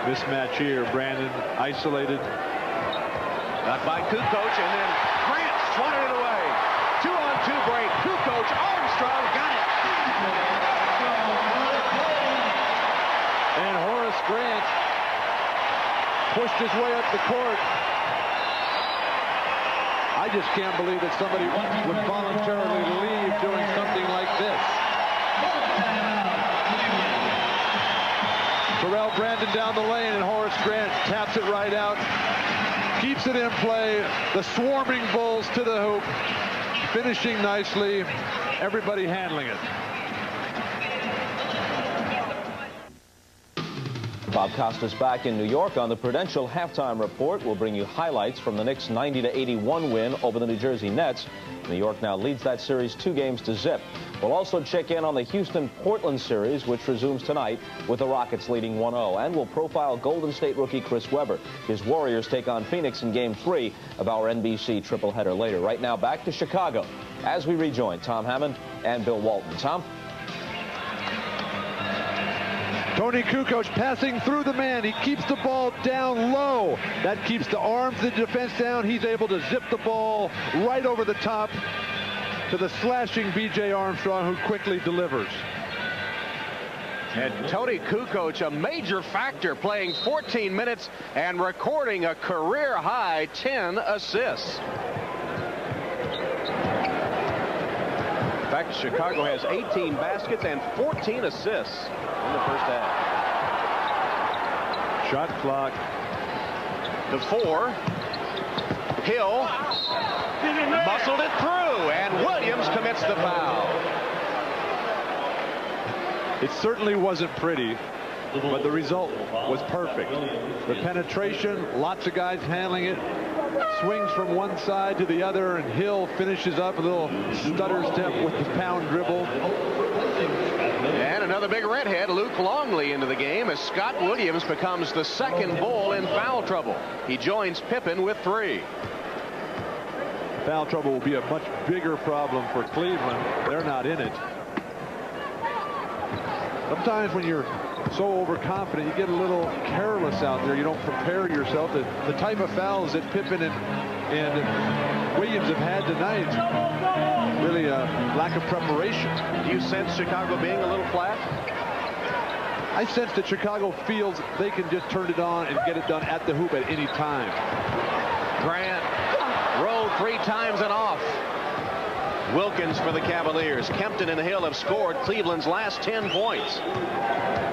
S3: Mismatch here, Brandon isolated.
S2: Got by Kukoc, and then Grant swatted it away. 2-on-2 break. Kukoc, Armstrong got it.
S3: And Horace Grant pushed his way up the court. I just can't believe that somebody would voluntarily leave doing something like this. Terrell Brandon down the lane, and Horace Grant taps it right out. Keeps it in play. The swarming Bulls to the hoop. Finishing nicely. Everybody handling it.
S1: Bob Costas back in New York on the Prudential Halftime Report. We'll bring you highlights from the Knicks' 90-81 win over the New Jersey Nets. New York now leads that series 2-0. We'll also check in on the Houston-Portland series, which resumes tonight with the Rockets leading 1-0. And we'll profile Golden State rookie Chris Webber. His Warriors take on Phoenix in Game 3 of our NBC triple header later. Right now, back to Chicago as we rejoin Tom Hammond and Bill Walton. Tom?
S3: Tony Kukoc passing through the man. He keeps the ball down low. That keeps the arms of the defense down. He's able to zip the ball right over the top to the slashing B.J. Armstrong, who quickly delivers.
S2: And Tony Kukoc, a major factor, playing 14 minutes and recording a career-high 10 assists. In fact, Chicago has 18 baskets and 14 assists in the first half.
S3: Shot clock.
S2: The 4. Hill muscled it through, and Williams commits the foul.
S3: It certainly wasn't pretty, but the result was perfect. The penetration, lots of guys handling it. Swings from one side to the other, and Hill finishes up a little stutter step with the pound dribble.
S2: And another big redhead, Luke Longley, into the game as Scott Williams becomes the second Bull in foul trouble. He joins Pippen with 3.
S3: Foul trouble will be a much bigger problem for Cleveland. They're not in it. Sometimes when you're so overconfident, you get a little careless out there. You don't prepare yourself. The type of fouls that Pippen and Williams have had tonight, really a lack of preparation.
S2: Do you sense Chicago being a little flat?
S3: I sense that Chicago feels they can just turn it on and get it done at the hoop at any time.
S2: Grant rolled 3 times and off. Wilkins for the Cavaliers. Kempton and Hill have scored Cleveland's last 10 points.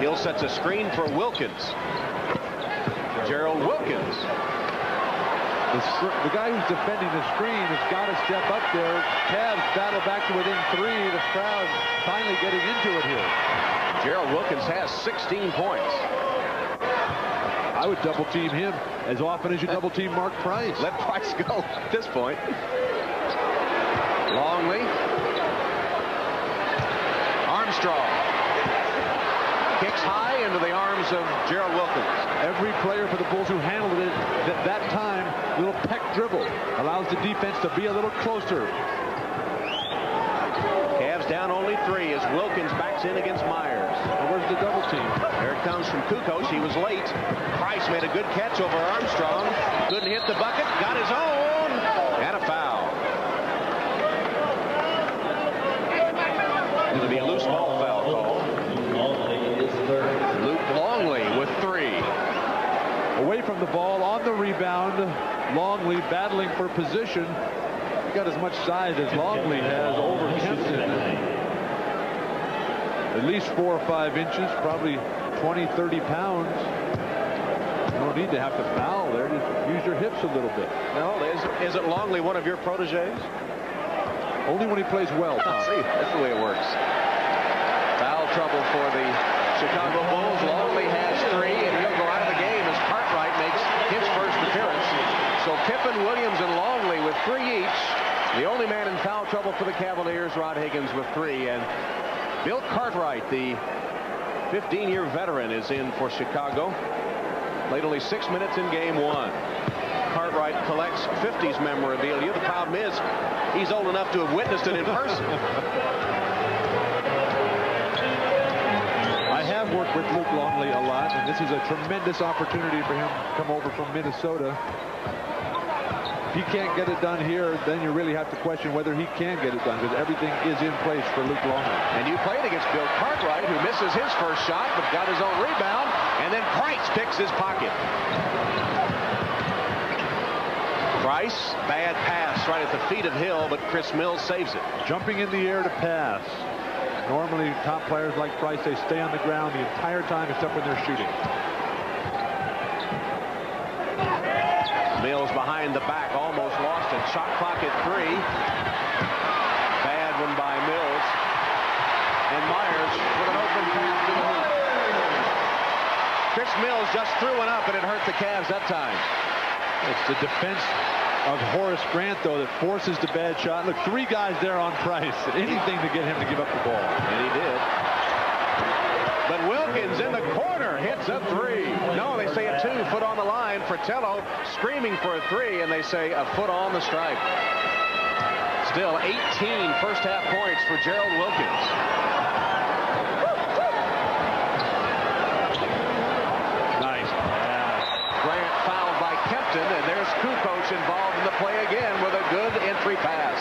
S2: Hill sets a screen for Wilkins. Gerald Wilkins.
S3: The guy who's defending the screen has got to step up there. Cavs battle back to within 3. The crowd finally getting into it here.
S2: Gerald Wilkins has 16 points.
S3: I would double team him as often as you double team Mark Price.
S2: Let Price go at this point. Longley. Armstrong. Kicks high into the arms of Gerald Wilkins.
S3: Every player for the Bulls who handled it at that time, little peck dribble, allows the defense to be a little closer.
S2: Cavs down only 3 as Wilkins backs in against Myers.
S3: Well, where's the double team?
S2: There it comes from Kukoc. He was late. Price made a good catch over Armstrong. Couldn't hit the bucket. Got his own. And a foul. It'll be a loose ball foul call. Luke Longley with 3.
S3: Away from the ball, on the rebound. Longley battling for position. He got as much size as Longley has over Kempton. At least 4 or 5 inches, probably 20, 30 pounds. You don't need to have to foul there. Just use your hips a little bit.
S2: No, isn't Longley one of your proteges?
S3: Only when he plays well, Tom.
S2: See, that's the way it works. Foul trouble for the Chicago Bulls. Longley has 3, and he'll go out of the game as Cartwright makes his first appearance. So Pippen, Williams, and Longley with 3 each. The only man in foul trouble for the Cavaliers, Rod Higgins, with 3. And Bill Cartwright, the 15-year veteran, is in for Chicago. Played only 6 minutes in game 1. Cartwright collects 50s memorabilia. The problem is he's old enough to have witnessed it in person.
S3: I have worked with Luke Longley a lot, and this is a tremendous opportunity for him to come over from Minnesota. If he can't get it done here, then you really have to question whether he can get it done, because everything is in place for Luke Longley.
S2: And you played against Bill Cartwright, who misses his first shot, but got his own rebound, and then Price picks his pocket. Price, bad pass right at the feet of Hill, but Chris Mills saves it.
S3: Jumping in the air to pass. Normally, top players like Price, they stay on the ground the entire time except when they're shooting.
S2: Mills behind the back, almost lost it. Shot clock at 3. Bad one by Mills. And Myers with an open pass to the hoop. Chris Mills just threw one up, and it hurt the Cavs that time.
S3: It's the defense of Horace Grant, though, that forces the bad shot. Look, 3 guys there on Price. Anything to get him to give up the ball.
S2: And he did. But Wilkins in the corner hits a 3. No, they say a 2, foot on the line. Fratello screaming for a 3, and they say a foot on the stripe. Still 18 first half points for Gerald Wilkins.
S3: Nice.
S2: Grant fouled by Kempton, and there's Kukoc involved in the play again with a good entry pass.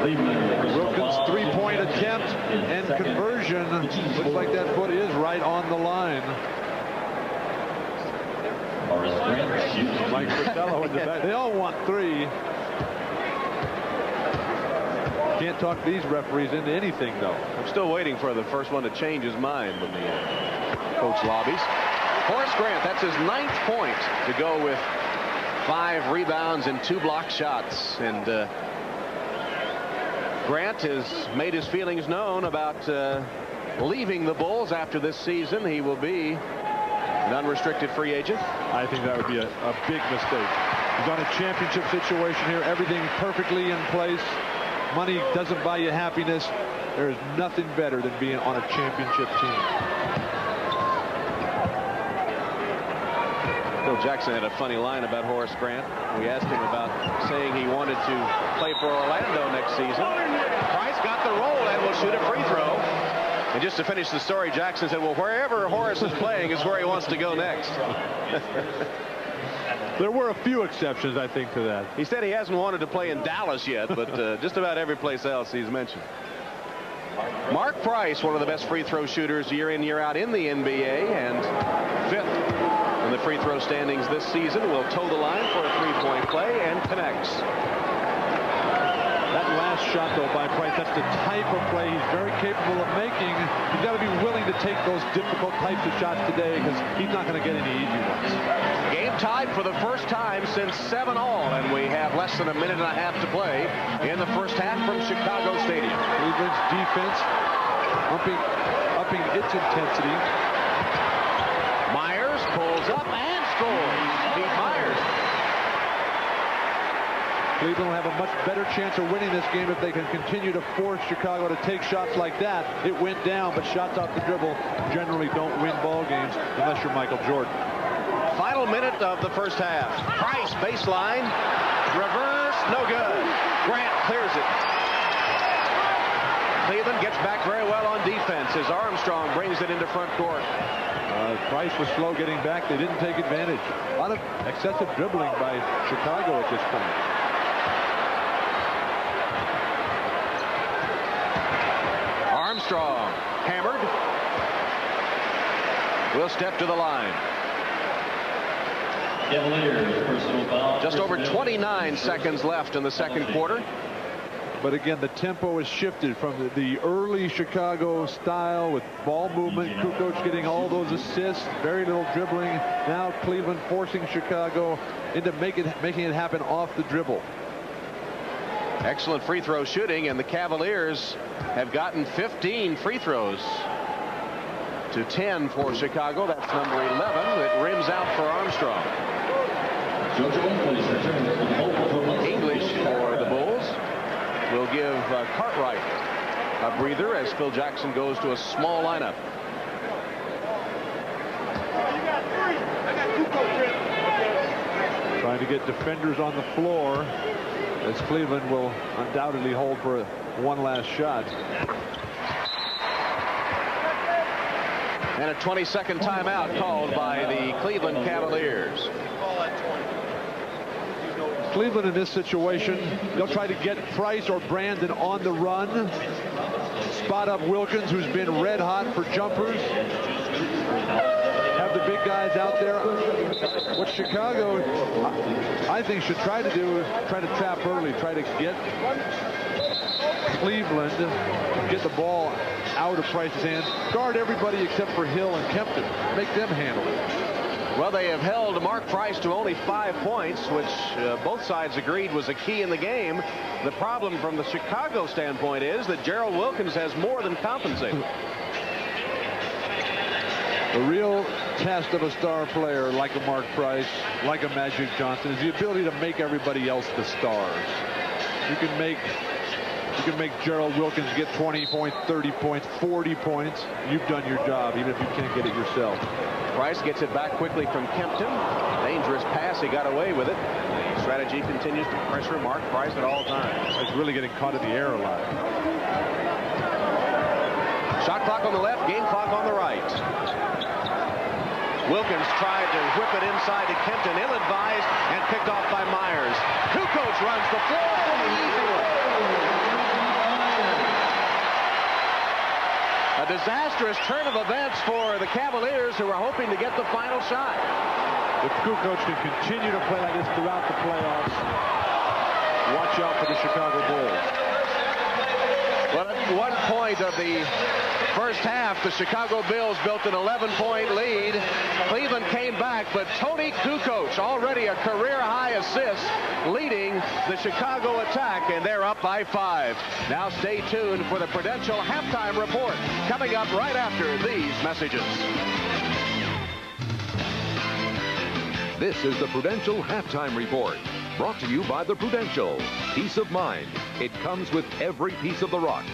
S3: Wilkins' 3-point attempt and conversion. Looks like that foot is right on the line. Mike Fratello in the back. They all want 3. Can't talk these referees into anything, though.
S2: I'm still waiting for the first one to change his mind when the coach lobbies. Horace Grant, that's his 9th point to go with 5 rebounds and 2 block shots. And Grant has made his feelings known about leaving the Bulls after this season. He will be an unrestricted free agent.
S3: I think that would be a big mistake. He's on a championship situation here. Everything perfectly in place. Money doesn't buy you happiness. There is nothing better than being on a championship team.
S2: Phil Jackson had a funny line about Horace Grant. We asked him about saying he wanted to play for Orlando next season. Price got the roll and will shoot a free throw. And just to finish the story, Jackson said, well, wherever Horace is playing is where he wants to go next.
S3: There were a few exceptions, I think, to that.
S2: He said he hasn't wanted to play in Dallas yet, but just about every place else he's mentioned. Mark Price, one of the best free throw shooters year in, year out in the NBA, and 5th in the free throw standings this season, will toe the line for a 3-point play and connects.
S3: That last shot, though, by Price, that's the type of play he's very capable of making. He's got to be willing to take those difficult types of shots today, because he's not going to get any easy ones.
S2: Game tied for the first time since 7-all, and we have less than a minute and a half to play in the first half from Chicago Stadium.
S3: Cleveland's defense upping its intensity.
S2: Myers pulls up and scores. Pete Myers.
S3: Cleveland will have a much better chance of winning this game if they can continue to force Chicago to take shots like that. It went down, but shots off the dribble generally don't win ball games unless you're Michael Jordan.
S2: Final minute of the first half. Price baseline. Reverse. No good. Grant clears it. Cleveland gets back very well on defense as Armstrong brings it into front court.
S3: Price was slow getting back. They didn't take advantage. A lot of excessive dribbling by Chicago at this point.
S2: Armstrong hammered. Will step to the line.
S7: Cavaliers, personal foul.
S2: Just over 29 seconds left in the second quarter.
S3: But again, the tempo has shifted from the early Chicago style with ball movement. Kukoc getting all those assists, very little dribbling. Now Cleveland forcing Chicago into making it happen off the dribble.
S2: Excellent free throw shooting, and the Cavaliers have gotten 15 free throws to 10 for Chicago. That's number 11. It rims out for Armstrong. English for the Bulls will give Cartwright a breather as Phil Jackson goes to a small lineup.
S3: Trying to get defenders on the floor as Cleveland will undoubtedly hold for one last shot.
S2: And a 20-second timeout called by the Cleveland Cavaliers.
S3: Cleveland in this situation, they'll try to get Price or Brandon on the run. Spot up Wilkins, who's been red hot for jumpers. Have the big guys out there. What Chicago, I think, should try to do is try to trap early, try to get Cleveland, get the ball out of Price's hands, guard everybody except for Hill and Kempton, make them handle it.
S2: Well, they have held Mark Price to only 5 points, which both sides agreed was a key in the game. The problem from the Chicago standpoint is that Gerald Wilkins has more than compensated.
S3: The real test of a star player like a Mark Price, like a Magic Johnson, is the ability to make everybody else the stars. You can make Gerald Wilkins get 20 points, 30 points, 40 points. You've done your job, even if you can't get it yourself.
S2: Price gets it back quickly from Kempton. Dangerous pass. He got away with it. The strategy continues to pressure Mark Price at all times.
S3: He's really getting caught in the air a lot.
S2: Shot clock on the left, game clock on the right. Wilkins tried to whip it inside to Kempton, ill-advised, and picked off by Myers. Kukoc runs the floor for the easy one. A disastrous turn of events for the Cavaliers, who are hoping to get the final shot.
S3: If Kukoc can continue to play like this throughout the playoffs, watch out for the Chicago Bulls.
S2: Well, at one point of the first half, the Chicago Bulls built an 11-point lead. Cleveland came back, but Tony Kukoc, already a career-high assist, leading the Chicago attack, and they're up by 5. Now stay tuned for the Prudential halftime report, coming up right after these messages.
S4: This is the Prudential halftime report, brought to you by the Prudential. Peace of mind. It comes with every piece of the rock.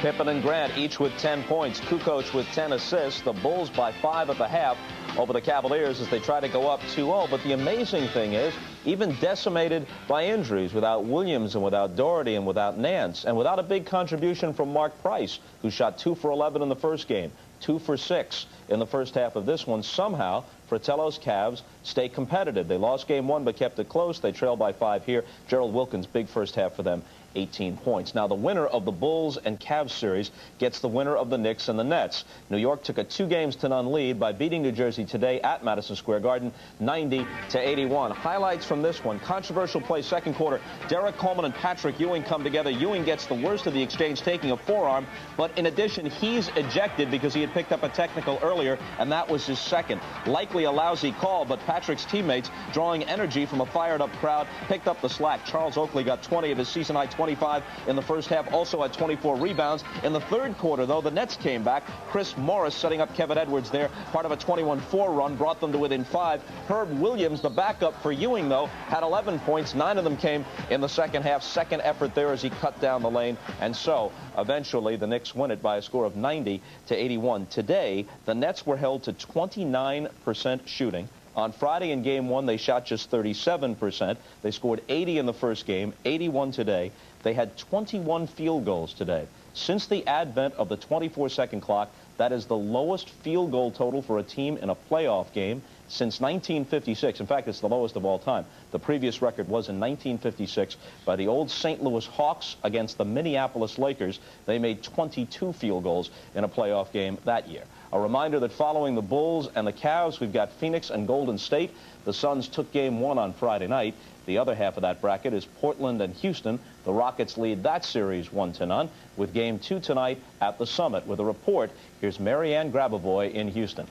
S1: Pippen and Grant each with 10 points. Kukoc with 10 assists. The Bulls by 5 at the half over the Cavaliers as they try to go up 2-0. But the amazing thing is, even decimated by injuries, without Williams and without Doherty and without Nance, and without a big contribution from Mark Price, who shot 2 for 11 in the first game, 2 for 6 in the first half of this one, somehow Fratello's Cavs stay competitive. They lost game 1 but kept it close. They trail by 5 here. Gerald Wilkins, big first half for them, 18 points. Now the winner of the Bulls and Cavs series gets the winner of the Knicks and the Nets. New York took a 2-0 lead by beating New Jersey today at Madison Square Garden, 90-81. Highlights from this one: controversial play second quarter. Derek Coleman and Patrick Ewing come together. Ewing gets the worst of the exchange, taking a forearm, but in addition, he's ejected because he had picked up a technical earlier, and that was his second. Likely a lousy call, but Patrick's teammates, drawing energy from a fired-up crowd, picked up the slack. Charles Oakley got 20 of his season-high 25 in the first half, also had 24 rebounds. In the third quarter, though, the Nets came back. Chris Morris setting up Kevin Edwards there. Part of a 21-4 run brought them to within 5. Herb Williams, the backup for Ewing, though, had 11 points. 9 of them came in the second half. Second effort there as he cut down the lane. And so, eventually, the Knicks win it by a score of 90-81. Today, the Nets were held to 29% shooting. On Friday in Game 1, they shot just 37%. They scored 80 in the first game, 81 today. They had 21 field goals today. Since the advent of the 24-second clock, That is the lowest field goal total for a team in a playoff game since 1956. In fact, it's the lowest of all time. The previous record was in 1956 by the old St. Louis Hawks against the Minneapolis Lakers. They made 22 field goals in a playoff game that year. A reminder that following the Bulls and the Cavs, we've got Phoenix and Golden State. The Suns took game 1 on Friday night. The other half of that bracket is Portland and Houston. The Rockets lead that series 1-0 with game 2 tonight at the Summit. With a report, here's Marianne Grabavoy in Houston.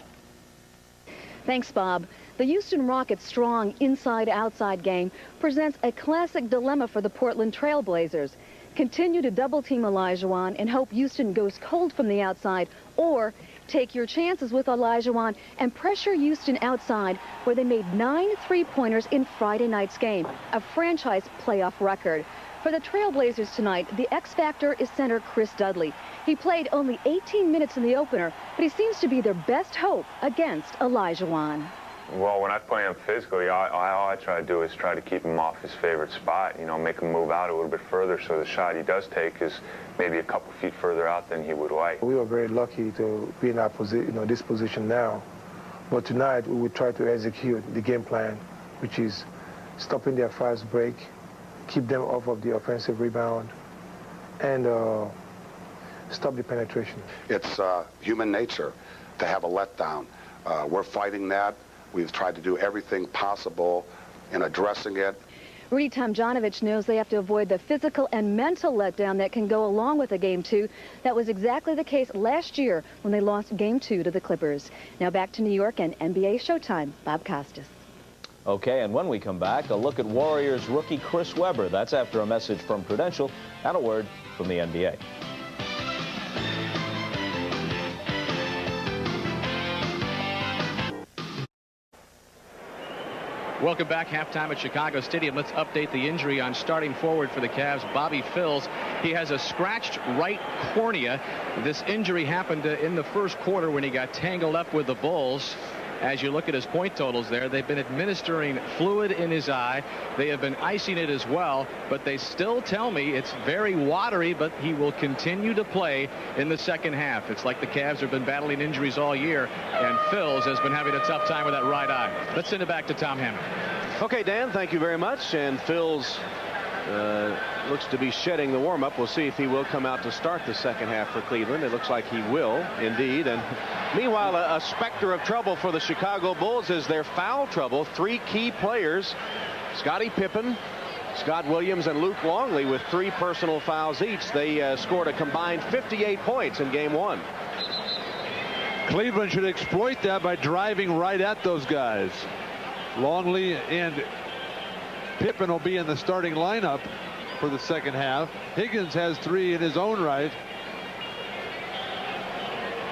S9: Thanks, Bob. The Houston Rockets' strong inside-outside game presents a classic dilemma for the Portland Trail Blazers. Continue to double-team Olajuwon and hope Houston goes cold from the outside, or take your chances with Olajuwon and pressure Houston outside, where they made 9 three-pointers in Friday night's game, a franchise playoff record. For the Trailblazers tonight, the X factor is center Chris Dudley. He played only 18 minutes in the opener, but he seems to be their best hope against Olajuwon.
S10: Well, when I play him physically, all I try to do is try to keep him off his favorite spot, you know, make him move out a little bit further so the shot he does take is maybe a couple feet further out than he would like.
S11: We were very lucky to be in our position, you know, this position now. But tonight we would try to execute the game plan, which is stopping their fast break, keep them off of the offensive rebound, and stop the penetration.
S12: It's human nature to have a letdown. We're fighting that. We've tried to do everything possible in addressing it.
S9: Rudy Tomjanovich knows they have to avoid the physical and mental letdown that can go along with a Game 2. That was exactly the case last year when they lost Game 2 to the Clippers. Now back to New York and NBA Showtime, Bob Costas.
S1: Okay, and when we come back, a look at Warriors rookie Chris Webber. That's after a message from Prudential and a word from the NBA.
S6: Welcome back. Halftime at Chicago Stadium. Let's update the injury on starting forward for the Cavs, Bobby Phills. He has a scratched right cornea. This injury happened in the first quarter when he got tangled up with the Bulls. As you look at his point totals there, they've been administering fluid in his eye. They have been icing it as well, but they still tell me it's very watery, but he will continue to play in the second half. It's like the Cavs have been battling injuries all year, and Phills has been having a tough time with that right eye. Let's send it back to Tom Hammond.
S2: Okay, Dan, thank you very much. And Phil's looks to be shedding the warm-up. We'll see if he will come out to start the second half for Cleveland. It looks like he will, indeed. And meanwhile, a specter of trouble for the Chicago Bulls is their foul trouble. 3 key players, Scottie Pippen, Scott Williams, and Luke Longley, with 3 personal fouls each. They scored a combined 58 points in Game 1.
S3: Cleveland should exploit that by driving right at those guys. Longley and Pippen will be in the starting lineup for the second half. Higgins has 3 in his own right.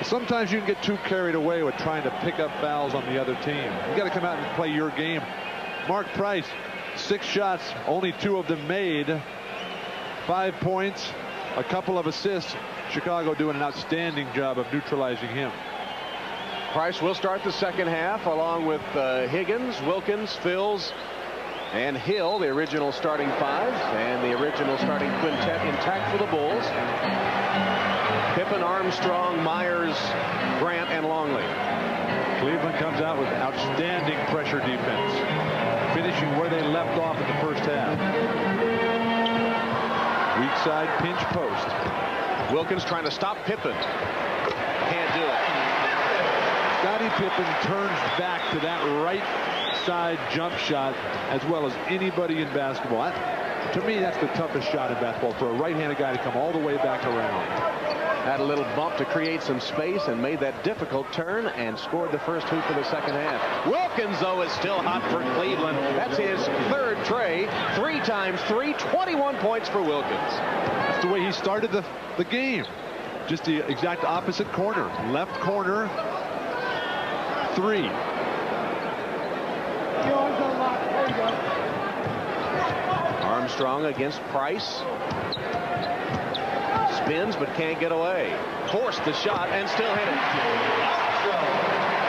S3: Sometimes you can get too carried away with trying to pick up fouls on the other team. You got to come out and play your game. Mark Price, 6 shots, only 2 of them made. 5 points, a couple of assists. Chicago doing an outstanding job of neutralizing him.
S2: Price will start the second half along with Higgins, Wilkins, Phills, and Hill, the original starting 5, and the original starting quintet intact for the Bulls. Pippen, Armstrong, Myers, Grant, and Longley.
S3: Cleveland comes out with outstanding pressure defense, finishing where they left off in the first half. Weak side pinch post.
S2: Wilkins trying to stop Pippen. Can't do it.
S3: Scottie Pippen turns back to that right side jump shot as well as anybody in basketball. To me, that's the toughest shot in basketball, for a right-handed guy to come all the way back around.
S2: Had a little bump to create some space and made that difficult turn and scored the first hoop for the second half. Wilkins, though, is still hot for Cleveland. That's his 3rd tray. 3 times 3, 21 points for Wilkins.
S3: That's the way he started the game. Just the exact opposite corner. Left corner, 3.
S2: Armstrong against Price. Spins but can't get away. Forced the shot and still hit it.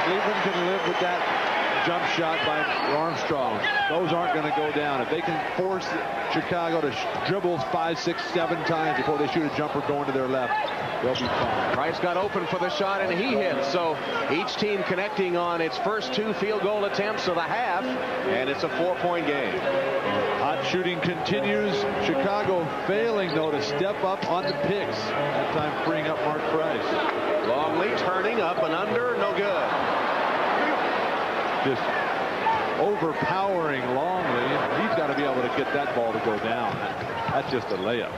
S3: Cleveland can live with that jump shot by Armstrong. Those aren't going to go down. If they can force Chicago to dribble 5, 6, 7 times before they shoot a jumper going to their left, they'll be fine.
S2: Price got open for the shot, and he hit. So each team connecting on its first 2 field goal attempts of the half, and it's a 4-point game.
S3: Hot shooting continues. Chicago failing, though, to step up on the picks. That time freeing up Mark Price.
S2: Longley turning up and under, no good.
S3: Just overpowering Longley. He's got to be able to get that ball to go down. That's just a layup.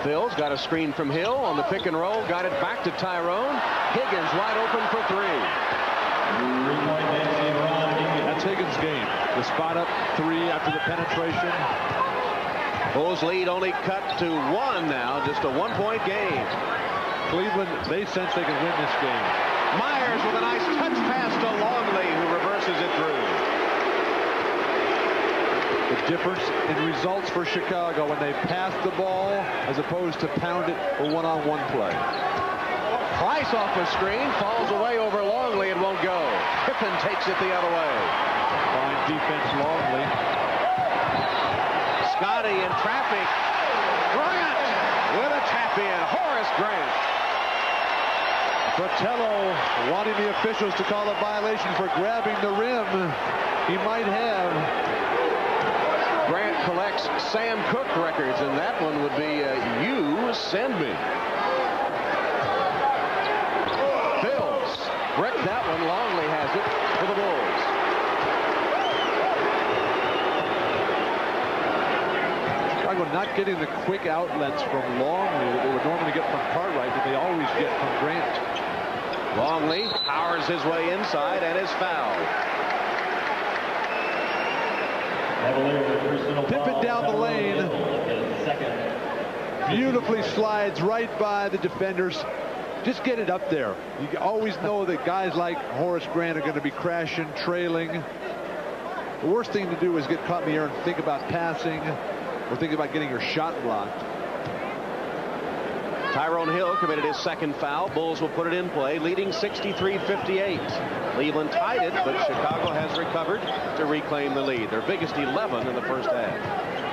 S2: Phil's got a screen from Hill on the pick and roll. Got it back to Tyrone. Higgins wide open for 3.
S3: That's Higgins' game. The spot up 3 after the penetration.
S2: Bulls lead only cut to 1 now. Just a 1-point game.
S3: Cleveland, they sense they can win this game.
S2: Myers with a nice touch pass to Longley, who reverses it through.
S3: The difference in results for Chicago when they pass the ball as opposed to pound it for one-on-one play.
S2: Price off the screen, falls away over Longley and won't go. Pippen takes it the other way.
S3: Fine defense, Longley.
S2: Scotty in traffic. Grant with a tap in. Horace Grant.
S3: Fratello wanting the officials to call a violation for grabbing the rim. He might have.
S2: Grant collects Sam Cooke records, and that one would be You Send Me. Phils bricked that one. Longley has it for the Bulls.
S3: Chicago not getting the quick outlets from Longley that they would normally get from Cartwright, that they always get from Grant.
S2: Longley powers his way inside and is fouled.
S3: Pippen down the lane. Beautifully slides right by the defenders. Just get it up there. You always know that guys like Horace Grant are going to be crashing, trailing. The worst thing to do is get caught in the air and think about passing or think about getting your shot blocked.
S2: Tyrone Hill committed his 2nd foul. Bulls will put it in play, leading 63-58. Cleveland tied it, but Chicago has recovered to reclaim the lead. Their biggest 11 in the first half.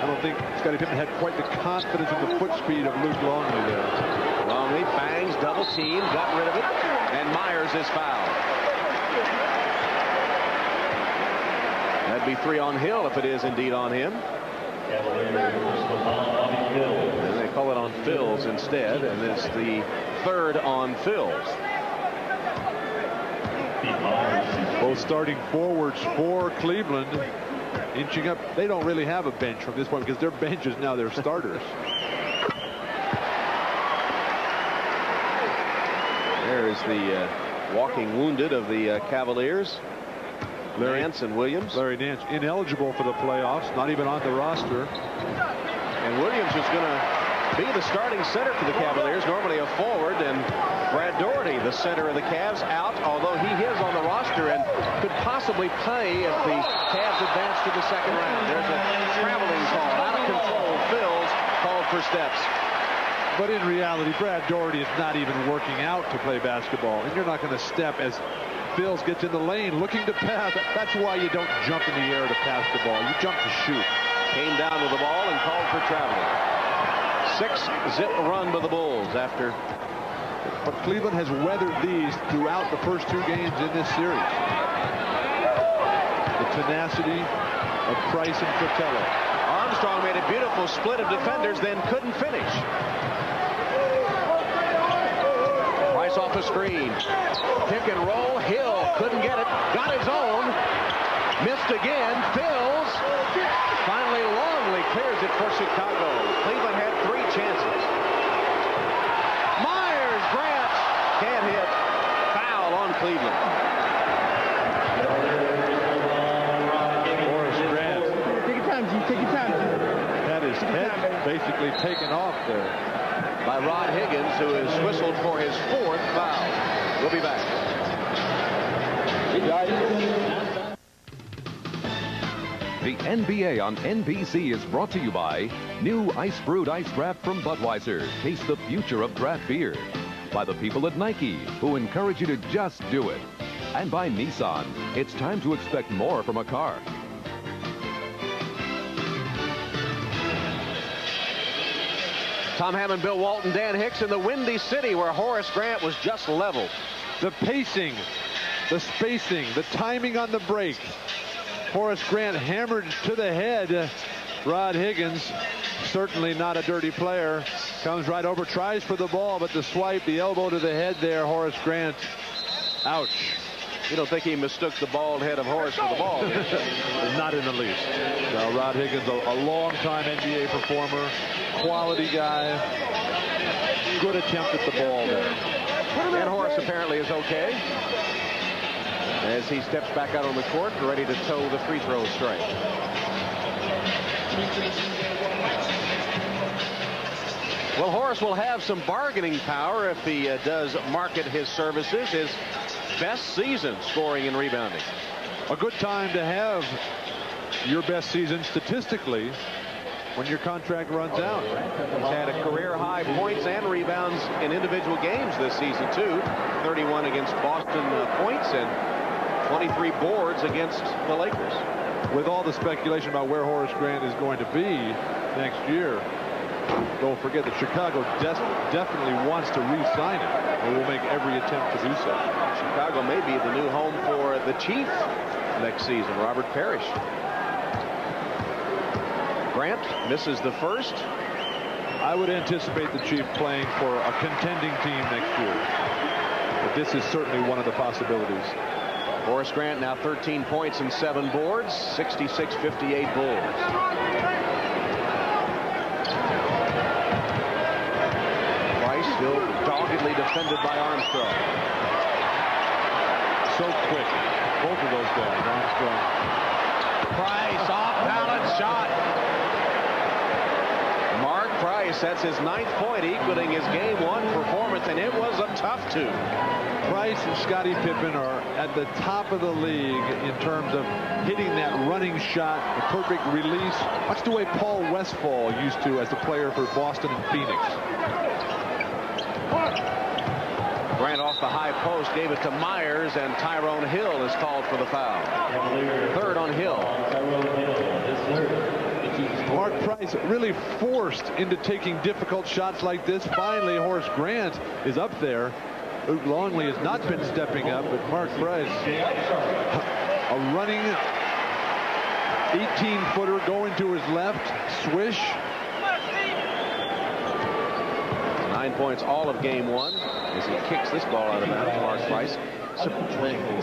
S3: I don't think Scottie Pippen had quite the confidence in the foot speed of Luke Longley there.
S2: Longley bangs, double team, got rid of it, and Myers is fouled. That'd be 3 on Hill if it is indeed on him. And they call it on Phils instead, and it's the 3rd on Phils.
S3: Both starting forwards for Cleveland inching up. They don't really have a bench from this point because their bench is now their starters.
S2: There's the walking wounded of the Cavaliers. Nance and Williams.
S3: Larry Nance ineligible for the playoffs, not even on the roster.
S2: And Williams is going to be the starting center for the Cavaliers, normally a forward, and Brad Daugherty, the center of the Cavs, out, although he is on the roster and could possibly play if the Cavs advance to the 2nd round. There's a traveling call, out of control. Phils called for steps.
S3: But in reality, Brad Daugherty is not even working out to play basketball, and you're not going to step as Phils gets in the lane looking to pass. That's why you don't jump in the air to pass the ball. You jump to shoot.
S2: Came down with the ball and called for traveling. 6-zip run by the Bulls after.
S3: But Cleveland has weathered these throughout the first 2 games in this series. The tenacity of Price and Fratello.
S2: Armstrong made a beautiful split of defenders, then couldn't finish. Price off the screen. Pick and roll. Hill couldn't get it. Got his own. Missed again. Phils. Finally, Longley clears it for Chicago. Cleveland had 3 chances. Myers, Grant can't hit. Foul on Cleveland.
S3: Horace Grant.
S13: Take your time, G. Take your time.
S3: Had his head basically taken off there.
S2: By Rod Higgins, who has whistled for his 4th foul. We'll be back.
S4: The NBA on NBC is brought to you by new Ice Brewed Ice Draft from Budweiser. Taste the future of draft beer. By the people at Nike, who encourage you to just do it. And by Nissan. It's time to expect more from a car.
S2: Tom Hammond, Bill Walton, Dan Hicks in the Windy City where Horace Grant was just leveled.
S3: The pacing, the spacing, the timing on the break. Horace Grant hammered to the head. Rod Higgins, certainly not a dirty player, comes right over, tries for the ball, but the swipe, the elbow to the head there, Horace Grant, ouch.
S2: You don't think he mistook the bald head of Horace for the ball?
S3: Not in the least. No, Rod Higgins, a long-time NBA performer, quality guy, good attempt at the ball there.
S2: And Horace apparently is okay as he steps back out on the court, ready to toe the free throw strike. Well, Horace will have some bargaining power if he does market his services. His best season scoring and rebounding.
S3: A good time to have your best season statistically when your contract runs out.
S2: He's had a career high points and rebounds in individual games this season too. 31 against Boston points and 23 boards against the Lakers.
S3: With all the speculation about where Horace Grant is going to be next year, don't forget that Chicago definitely wants to re-sign him and will make every attempt to do so.
S2: Chicago may be the new home for the Chief next season, Robert Parrish. Grant misses the first.
S3: I would anticipate the Chief playing for a contending team next year. But this is certainly one of the possibilities.
S2: Horace Grant now 13 points and 7 boards, 66-58 Bulls. Price still doggedly defended by Armstrong.
S3: So quick, both of those guys, Armstrong.
S2: Price, off-balance shot. Mark Price, that's his 9th point, equaling his Game 1 performance, and it was a tough two.
S3: Price and Scottie Pippen are at the top of the league in terms of hitting that running shot, the perfect release, much the way Paul Westphal used to as a player for Boston and Phoenix.
S2: Grant off the high post, gave it to Myers, and Tyrone Hill is called for the foul. 3rd on Hill.
S3: Mark Price really forced into taking difficult shots like this. Finally, Horace Grant is up there. Luke Longley has not been stepping up, but Mark Price, a running 18-footer going to his left, swish.
S2: 9 points all of Game 1 as he kicks this ball out of bounds. Mark Price.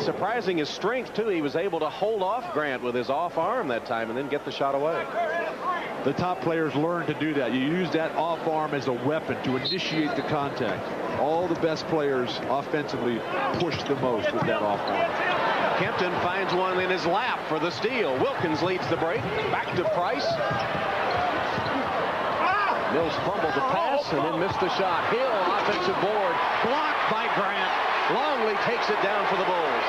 S2: Surprising his strength, too. He was able to hold off Grant with his off arm that time and then get the shot away.
S3: The top players learn to do that. You use that off arm as a weapon to initiate the contact. All the best players offensively push the most with that off arm.
S2: Kempton finds one in his lap for the steal. Wilkins leads the break. Back to Price. Mills fumbled the pass and then missed the shot. Hill, offensive board, blocked by Grant. Longley takes it down for the Bulls.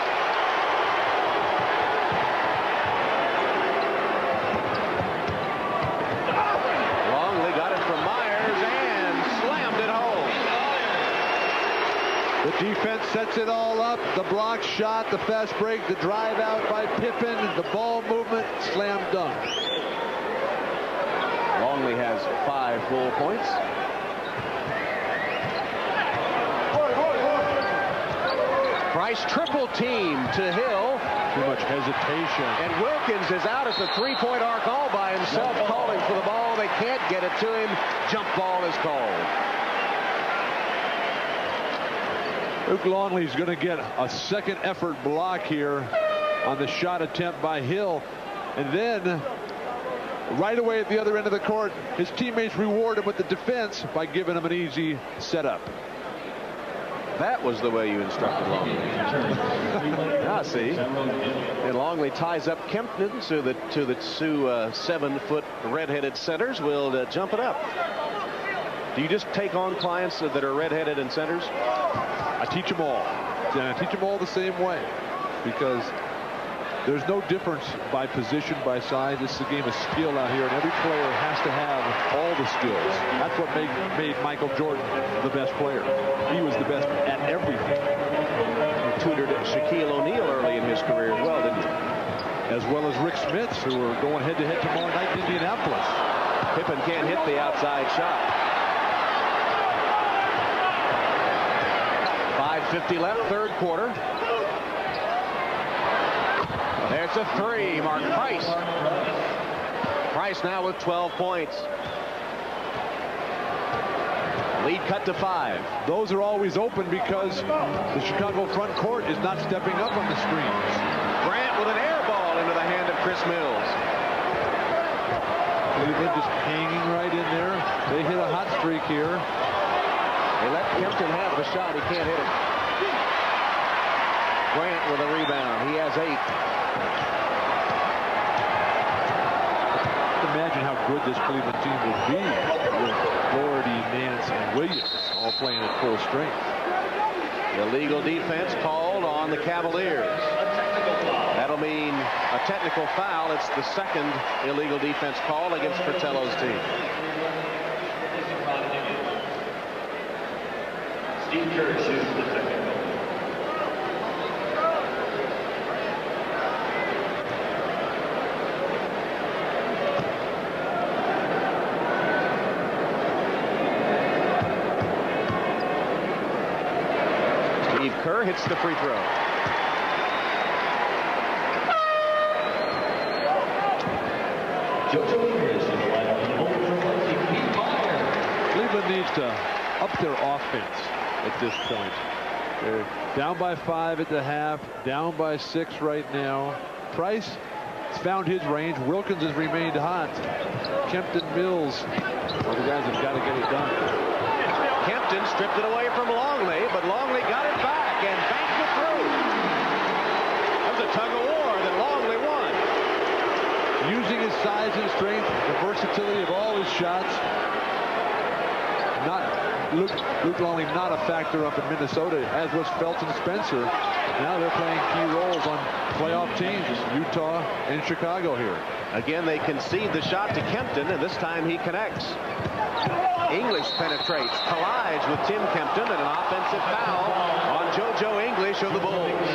S2: Longley got it from Myers and slammed it home.
S3: The defense sets it all up. The block shot, the fast break, the drive out by Pippen, the ball movement, slam dunk.
S2: Longley has 5 full points. Price triple team to Hill.
S3: Too much hesitation.
S2: And Wilkins is out at the 3-point arc all by himself, calling for the ball. They can't get it to him. Jump ball is called.
S3: Luke Longley's going to get a second effort block here on the shot attempt by Hill. And then right away at the other end of the court, his teammates reward him with the defense by giving him an easy setup.
S2: That was the way you instructed Longley. Now see, and Longley ties up Kempton so the two 7-foot redheaded centers will jump it up. Do you just take on clients that are redheaded and centers?
S3: I teach them all. I teach them all the same way because there's no difference by position, by size. This is a game of skill out here, and every player has to have all the skills. That's what made Michael Jordan the best player. He was the best at everything.
S2: He tutored Shaquille O'Neal early in his career as well, didn't he?
S3: As well as Rick Smits, who are going head-to-head tomorrow night in Indianapolis.
S2: Pippen can't hit the outside shot. 2:50 left, third quarter. There's a three, Mark Price. Price now with 12 points. Lead cut to 5.
S3: Those are always open because the Chicago front court is not stepping up on the screens.
S2: Grant with an air ball into the hand of Chris Mills.
S3: Cleveland just hanging right in there. They hit a hot streak here.
S2: They let Kempton have the shot. He can't hit it. Grant with a rebound. He has 8.
S3: Imagine how good this Cleveland team would be with Doherty, Nance, and Williams all playing at full strength.
S2: Illegal defense called on the Cavaliers. That'll mean a technical foul. It's the second illegal defense call against Fratello's team.
S7: Steve Kerr shoots the technical.
S2: Steve Kerr hits the free throw.
S3: Cleveland needs to up their offense at this point. They're down by 5 at the half, down by 6 right now. Price has found his range. Wilkins has remained hot. Kempton, Mills, well, the guys have got to get it done.
S2: Kempton stripped it away from Longley, but Longley got it back and banked it through. That was a tug of war that Longley won.
S3: Using his size and strength, the versatility of all his shots. Luke Longley not a factor up in Minnesota, as was Felton Spencer. Now they're playing key roles on playoff teams, Utah and Chicago here.
S2: Again, they concede the shot to Kempton, and this time he connects. English penetrates, collides with Tim Kempton, and an offensive foul on JoJo English of the Bulls.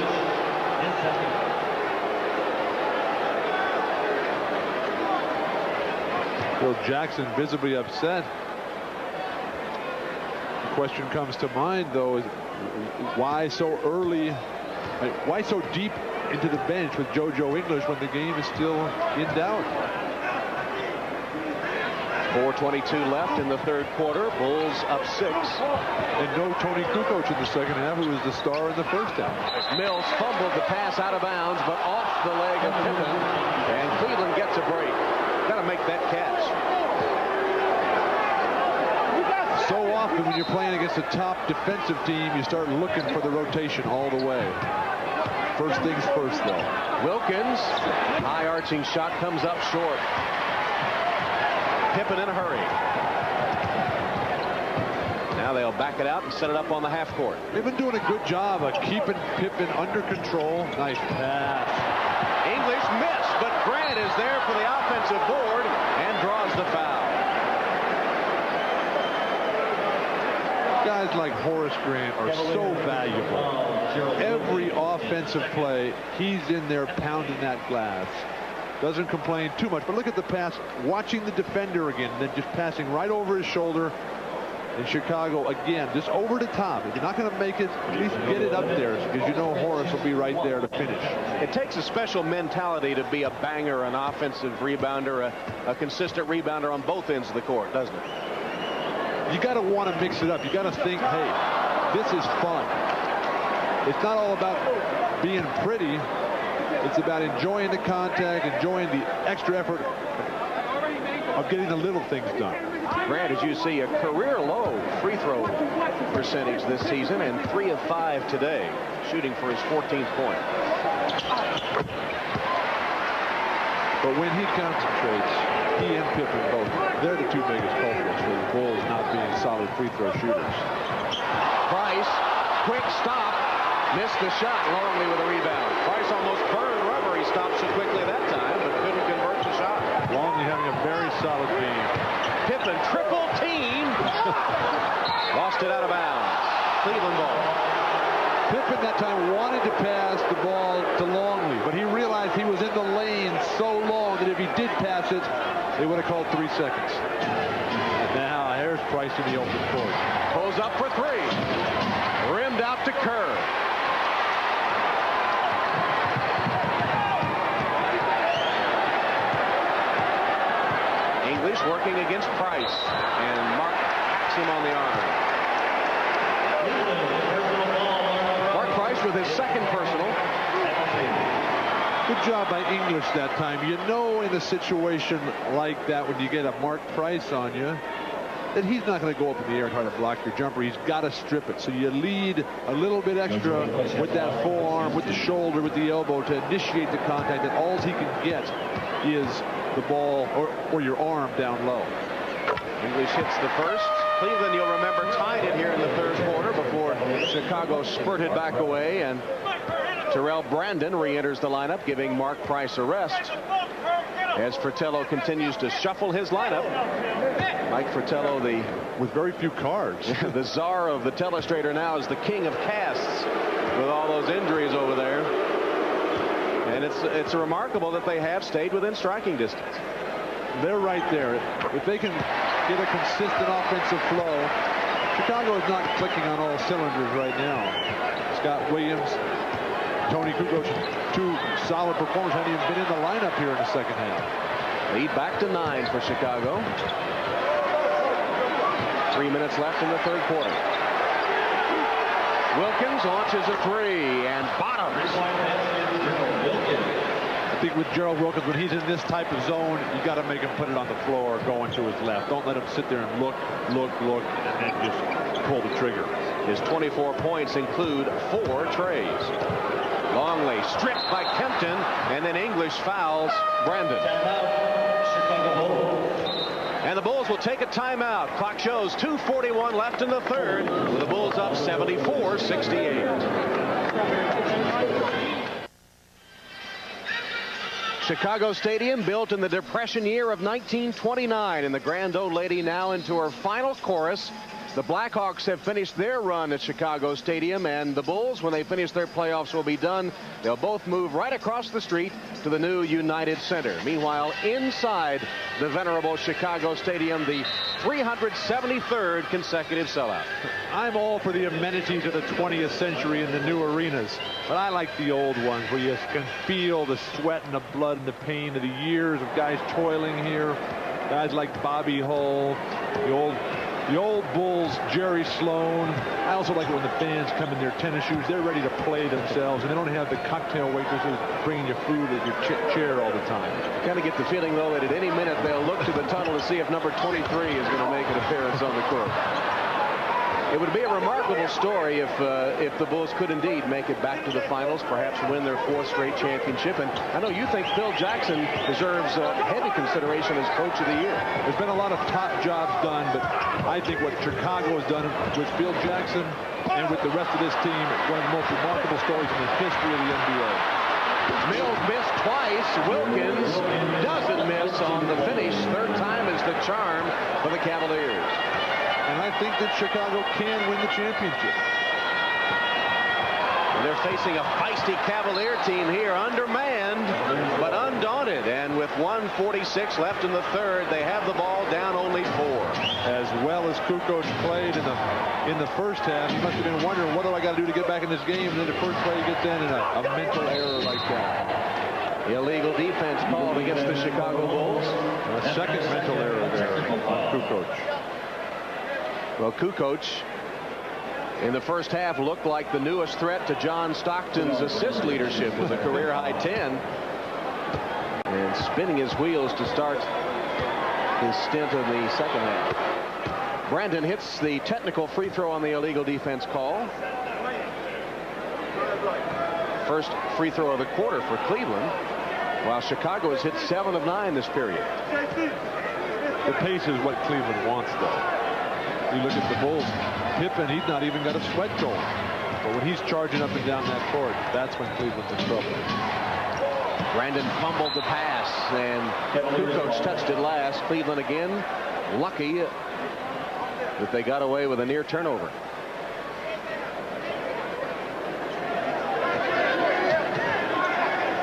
S3: Phil Jackson visibly upset. The question comes to mind, though, is why so early, why so deep into the bench with JoJo English when the game is still in doubt?
S2: 4:22 left in the third quarter. Bulls up 6.
S3: And no Tony Kukoc in the second half, who was the star in the first half.
S2: Mills fumbled the pass out of bounds, but off the leg of Pippen. And Cleveland gets a break. Got to make that catch.
S3: So often when you're playing against a top defensive team, you start looking for the rotation all the way. First things first, though.
S2: Wilkins, high arching shot comes up short. Pippen in a hurry. Now they'll back it out and set it up on the half court.
S3: They've been doing a good job of keeping Pippen under control. Nice pass.
S2: English missed, but Grant is there for the offensive board and draws the foul.
S3: Guys like Horace Grant are so valuable. Every offensive play, he's in there pounding that glass. Doesn't complain too much, but look at the pass, watching the defender again, then just passing right over his shoulder. In Chicago, again, just over the top. If you're not going to make it, at least get it up there, because you know Horace will be right there to finish.
S2: It takes a special mentality to be a banger, an offensive rebounder, a consistent rebounder on both ends of the court, doesn't it?
S3: You got to want to mix it up. You got to think, hey, this is fun. It's not all about being pretty. It's about enjoying the contact, enjoying the extra effort of getting the little things done.
S2: Grant, as you see, a career low free throw percentage this season and 3 of 5 today, shooting for his 14th point.
S3: But when he concentrates, he and Pippen both, they're the two biggest culprits for the Bulls not being solid free throw shooters.
S2: Price, quick stop, missed the shot. Longley with a rebound. Price almost burned rubber. He stopped so quickly that time, but couldn't convert the shot.
S3: Longley having a very solid game.
S2: Pippen triple team. Lost it out of bounds. Cleveland ball.
S3: Pippen that time wanted to pass the ball to Longley, but he realized he was in the lane so long that if he did pass it, they would have called 3 seconds. And now here's There's Price in the open court.
S2: Pulls up for three. Rimmed out to Kerr. English working against Price, and Mark hacks him on the arm. Mark Price with his second personal.
S3: Good job by English that time. You know, in a situation like that, when you get a Mark Price on you, that he's not going to go up in the air and try to block your jumper. He's got to strip it. So you lead a little bit extra with that forearm, with the shoulder, with the elbow to initiate the contact, that all he can get is the ball or your arm down low.
S2: English hits the first. Cleveland, you'll remember, tied it here in the third quarter before Chicago spurted back away, and Terrell Brandon re-enters the lineup, giving Mark Price a rest as Fratello continues to shuffle his lineup. Mike Fratello,
S3: with very few cards.
S2: The czar of the telestrator now, is the king of casts with all those injuries over there. And it's remarkable that they have stayed within striking distance.
S3: They're right there. If they can get a consistent offensive flow, Chicago is not clicking on all cylinders right now. Scott Williams, Tony Kukoc, two solid performers, hadn't even been in the lineup here in the second half.
S2: Lead back to 9 for Chicago. 3 minutes left in the third quarter. Wilkins launches a three and bottoms.
S3: I think with Gerald Wilkins, when he's in this type of zone, you got to make him put it on the floor going to his left. Don't let him sit there and look, and then just pull the trigger.
S2: His 24 points include 4 trays. Longley stripped by Kempton, and then English fouls Brandon. And the Bulls will take a timeout. Clock shows 2:41 left in the third, with the Bulls up 74-68. Chicago Stadium, built in the Depression year of 1929, and the Grand Old Lady now into her final chorus. The Blackhawks have finished their run at Chicago Stadium, and the Bulls, when they finish their playoffs, will be done. They'll both move right across the street to the new United Center. Meanwhile, inside the venerable Chicago Stadium, the 373rd consecutive sellout.
S3: I'm all for the amenities of the 20th century in the new arenas, but I like the old ones where you can feel the sweat and the blood and the pain of the years of guys toiling here. Guys like Bobby Hull, the old Bulls, Jerry Sloan. I also like it when the fans come in their tennis shoes. They're ready to play themselves, and they don't have the cocktail waitresses bringing you food at your chair all the time.
S2: You kind of get the feeling, though, that at any minute they'll look to the tunnel to see if number 23 is going to make an appearance on the court. It would be a remarkable story if the Bulls could indeed make it back to the finals, perhaps win their 4th straight championship. And I know you think Phil Jackson deserves heavy consideration as coach of the year.
S3: There's been a lot of top jobs done, but I think what Chicago has done with Phil Jackson and with the rest of this team, one of the most remarkable stories in the history of the NBA.
S2: Mills missed twice. Wilkins doesn't miss on the finish. Third time is the charm for the Cavaliers.
S3: And I think that Chicago can win the championship.
S2: And they're facing a feisty Cavalier team here, undermanned but undaunted. And with 1:46 left in the third, they have the ball down only 4.
S3: As well as Kukoc played in the first half, he must have been wondering, what do I got to do to get back in this game? And then the first play he gets in, and a mental error like that.
S2: Illegal defense called against the Chicago Bulls.
S3: A second mental error there on Kukoc.
S2: Well, Kukoc in the first half looked like the newest threat to John Stockton's assist leadership with a career-high 10. And spinning his wheels to start his stint in the second half. Brandon hits the technical free throw on the illegal defense call. First free throw of the quarter for Cleveland, while Chicago has hit 7 of 9 this period.
S3: The pace is what Cleveland wants, though. You look at the Bulls, Pippen, he's not even got a sweat going. But when he's charging up and down that court, that's when Cleveland's in trouble.
S2: Brandon fumbled the pass, and Kukoc touched it last. Cleveland again lucky that they got away with a near turnover.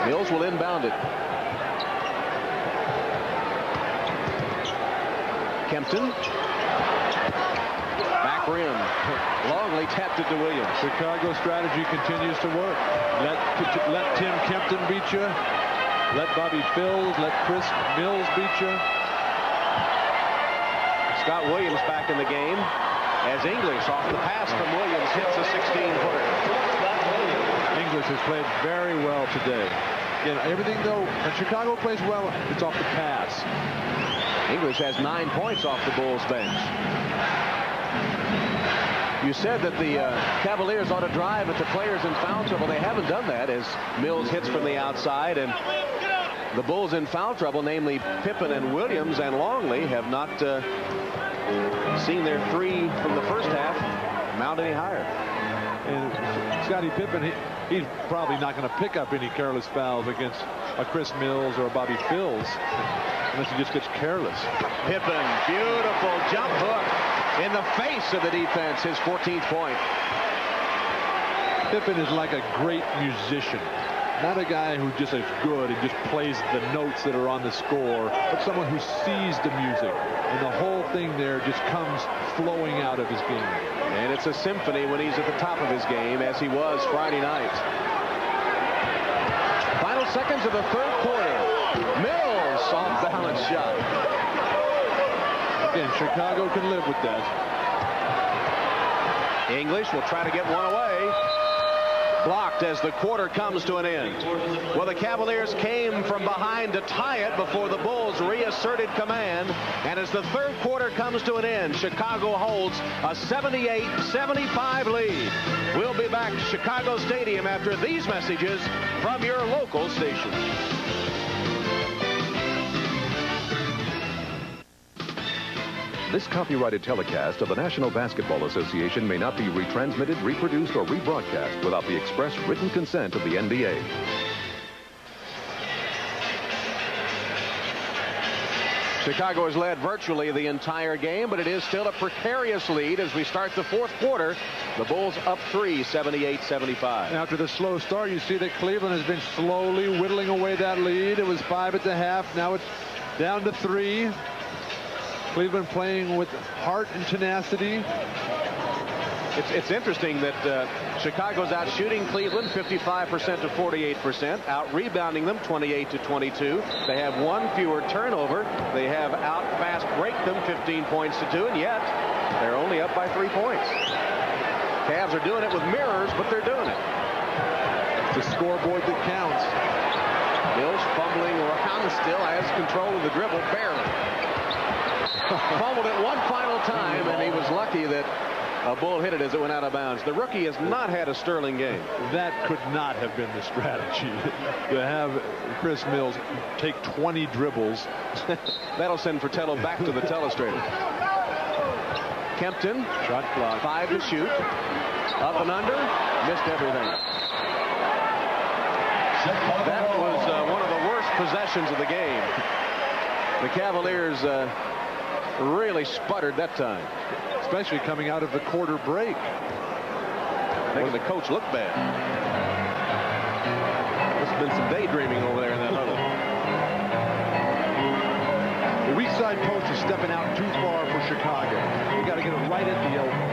S2: Mills will inbound it. Kempton rim. Longley tapped it to Williams.
S3: Chicago's strategy continues to work. Let Tim Kempton beat you. Let Bobby Phills, let Chris Mills beat you.
S2: Scott Williams back in the game as English off the pass from Williams hits a 16-footer.
S3: English has played very well today. Again, everything though, when Chicago plays well, it's off the pass.
S2: English has 9 points off the Bulls bench. You said that the Cavaliers ought to drive at the players in foul trouble. They haven't done that as Mills hits from the outside, and the Bulls in foul trouble, namely Pippen and Williams and Longley, have not seen their three from the first half mount any higher.
S3: And Scottie Pippen, he's probably not going to pick up any careless fouls against a Chris Mills or a Bobby Phills unless he just gets careless.
S2: Pippen, beautiful jump hook in the face of the defense, his 14th point.
S3: Pippen is like a great musician. Not a guy who just is good and just plays the notes that are on the score, but someone who sees the music. And the whole thing there just comes flowing out of his game.
S2: And it's a symphony when he's at the top of his game, as he was Friday night. Final seconds of the third quarter. Mills off balance shot.
S3: Again, Chicago can live with that.
S2: English will try to get one away. Blocked as the quarter comes to an end. Well, the Cavaliers came from behind to tie it before the Bulls reasserted command. And as the third quarter comes to an end, Chicago holds a 78-75 lead. We'll be back to Chicago Stadium after these messages from your local station.
S4: This copyrighted telecast of the National Basketball Association may not be retransmitted, reproduced, or rebroadcast without the express written consent of the NBA.
S2: Chicago has led virtually the entire game, but it is still a precarious lead as we start the fourth quarter. The Bulls up 3, 78-75.
S3: After the slow start, you see that Cleveland has been slowly whittling away that lead. It was 5 at the half. Now it's down to 3. Cleveland playing with heart and tenacity.
S2: It's interesting that Chicago's out shooting Cleveland 55% to 48%, out rebounding them 28-22. They have one fewer turnover. They have out fast break them 15 points to 2, and yet they're only up by 3 points. Cavs are doing it with mirrors, but they're doing it.
S3: It's the scoreboard that counts.
S2: Mills fumbling around still, has control of the dribble, barely. Fumbled it one final time, and he was lucky that a Bull hit it as it went out of bounds. The rookie has not had a sterling game.
S3: That could not have been the strategy, to have Chris Mills take 20 dribbles.
S2: That'll send Fratello back to the telestrator. Kempton,
S3: shot clock,
S2: 5 to shoot. Up and under, missed everything. That was one of the worst possessions of the game. The Cavaliers really sputtered that time.
S3: Especially coming out of the quarter break.
S2: Making the coach look bad. There's been some daydreaming over there in that huddle.
S3: The weak side post is stepping out too far for Chicago. You got to get it right at the elbow.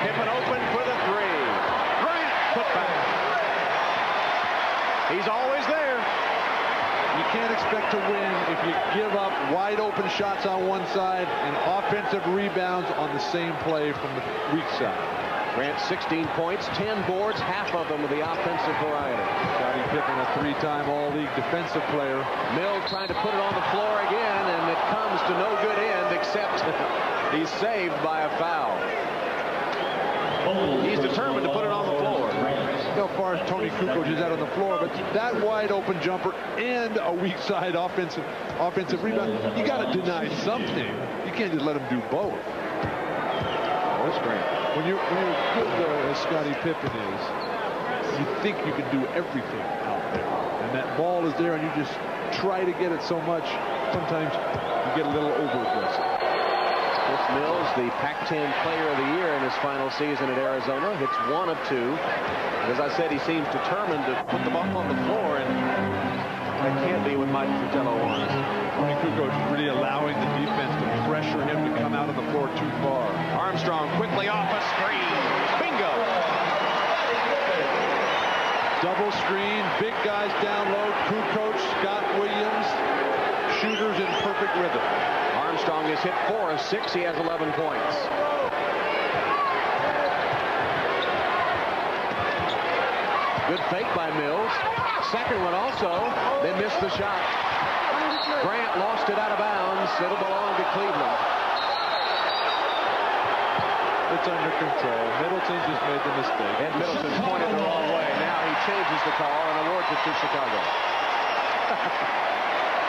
S2: Pippen open for the 3. Bryant put back. He's always there.
S3: You can't expect to win if you give up wide open shots on one side and offensive rebounds on the same play from the weak side.
S2: Grant 16 points, 10 boards, half of them with the offensive variety.
S3: Scottie Pippen, a 3-time All-League defensive player.
S2: Mills trying to put it on the floor again, and it comes to no good end except he's saved by a foul. He's determined to put it on the floor.
S3: So far as Tony Kukoc is out on the floor, but that wide open jumper and a weak side offensive rebound, you got to deny something. You can't just let him do both.
S2: That's great.
S3: When you're good as Scottie Pippen is, you think you can do everything out there, and that ball is there, and you just try to get it so much. Sometimes you get a little over aggressive.
S2: Chris Mills, the Pac-10 Player of the Year in his final season at Arizona, hits 1 of 2. As I said, he seems determined to put the ball on the floor, and that can't be what Mike Fratello wants.
S3: Tony Kukoc really allowing the defense to pressure him him to come out on the floor too far.
S2: Armstrong quickly off a screen. Bingo!
S3: Double screen, big guys down low. Crew coach Scott Williams. Shooters in perfect rhythm.
S2: Armstrong has hit 4 of 6. He has 11 points. Good fake by Mills. Second one also. They missed the shot. Grant lost it out of bounds. It'll belong to Cleveland.
S3: It's under control. Middleton just made the mistake.
S2: And Middleton's pointed the wrong way. Now he changes the call and awards it to Chicago.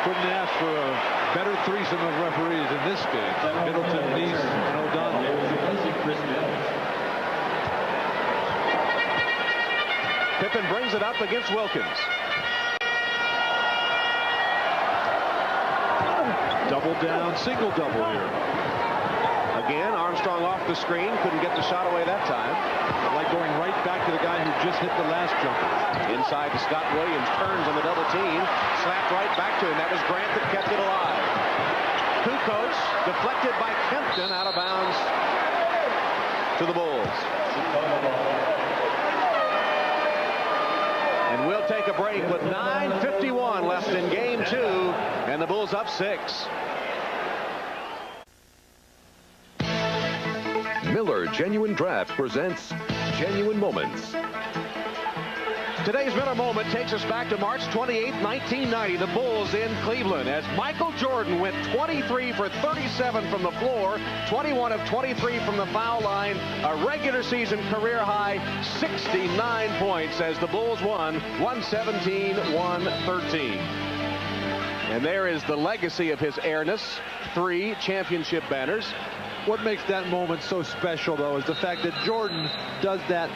S3: Couldn't ask for a better threesome of referees in this game. Middleton, Neese, and O'Donnell.
S2: Pippen brings it up against Wilkins.
S3: Double down, single double here.
S2: Again, Armstrong off the screen. Couldn't get the shot away that time.
S3: Like going right back to the guy who just hit the last jumper.
S2: Inside to Scott Williams. Turns on the double team. Slapped right back to him. That was Grant that kept it alive. Kukoc deflected by Kempton out of bounds to the Bulls. And we'll take a break with 9:51 left in game 2. And the Bulls up 6.
S4: Miller Genuine Draft presents Genuine Moments.
S2: Today's Miller Moment takes us back to March 28, 1990. The Bulls in Cleveland as Michael Jordan went 23 for 37 from the floor, 21 of 23 from the foul line, a regular season career high 69 points as the Bulls won 117-113. And there is the legacy of his airness, 3 championship banners.
S3: What makes that moment so special, though, is the fact that Jordan does that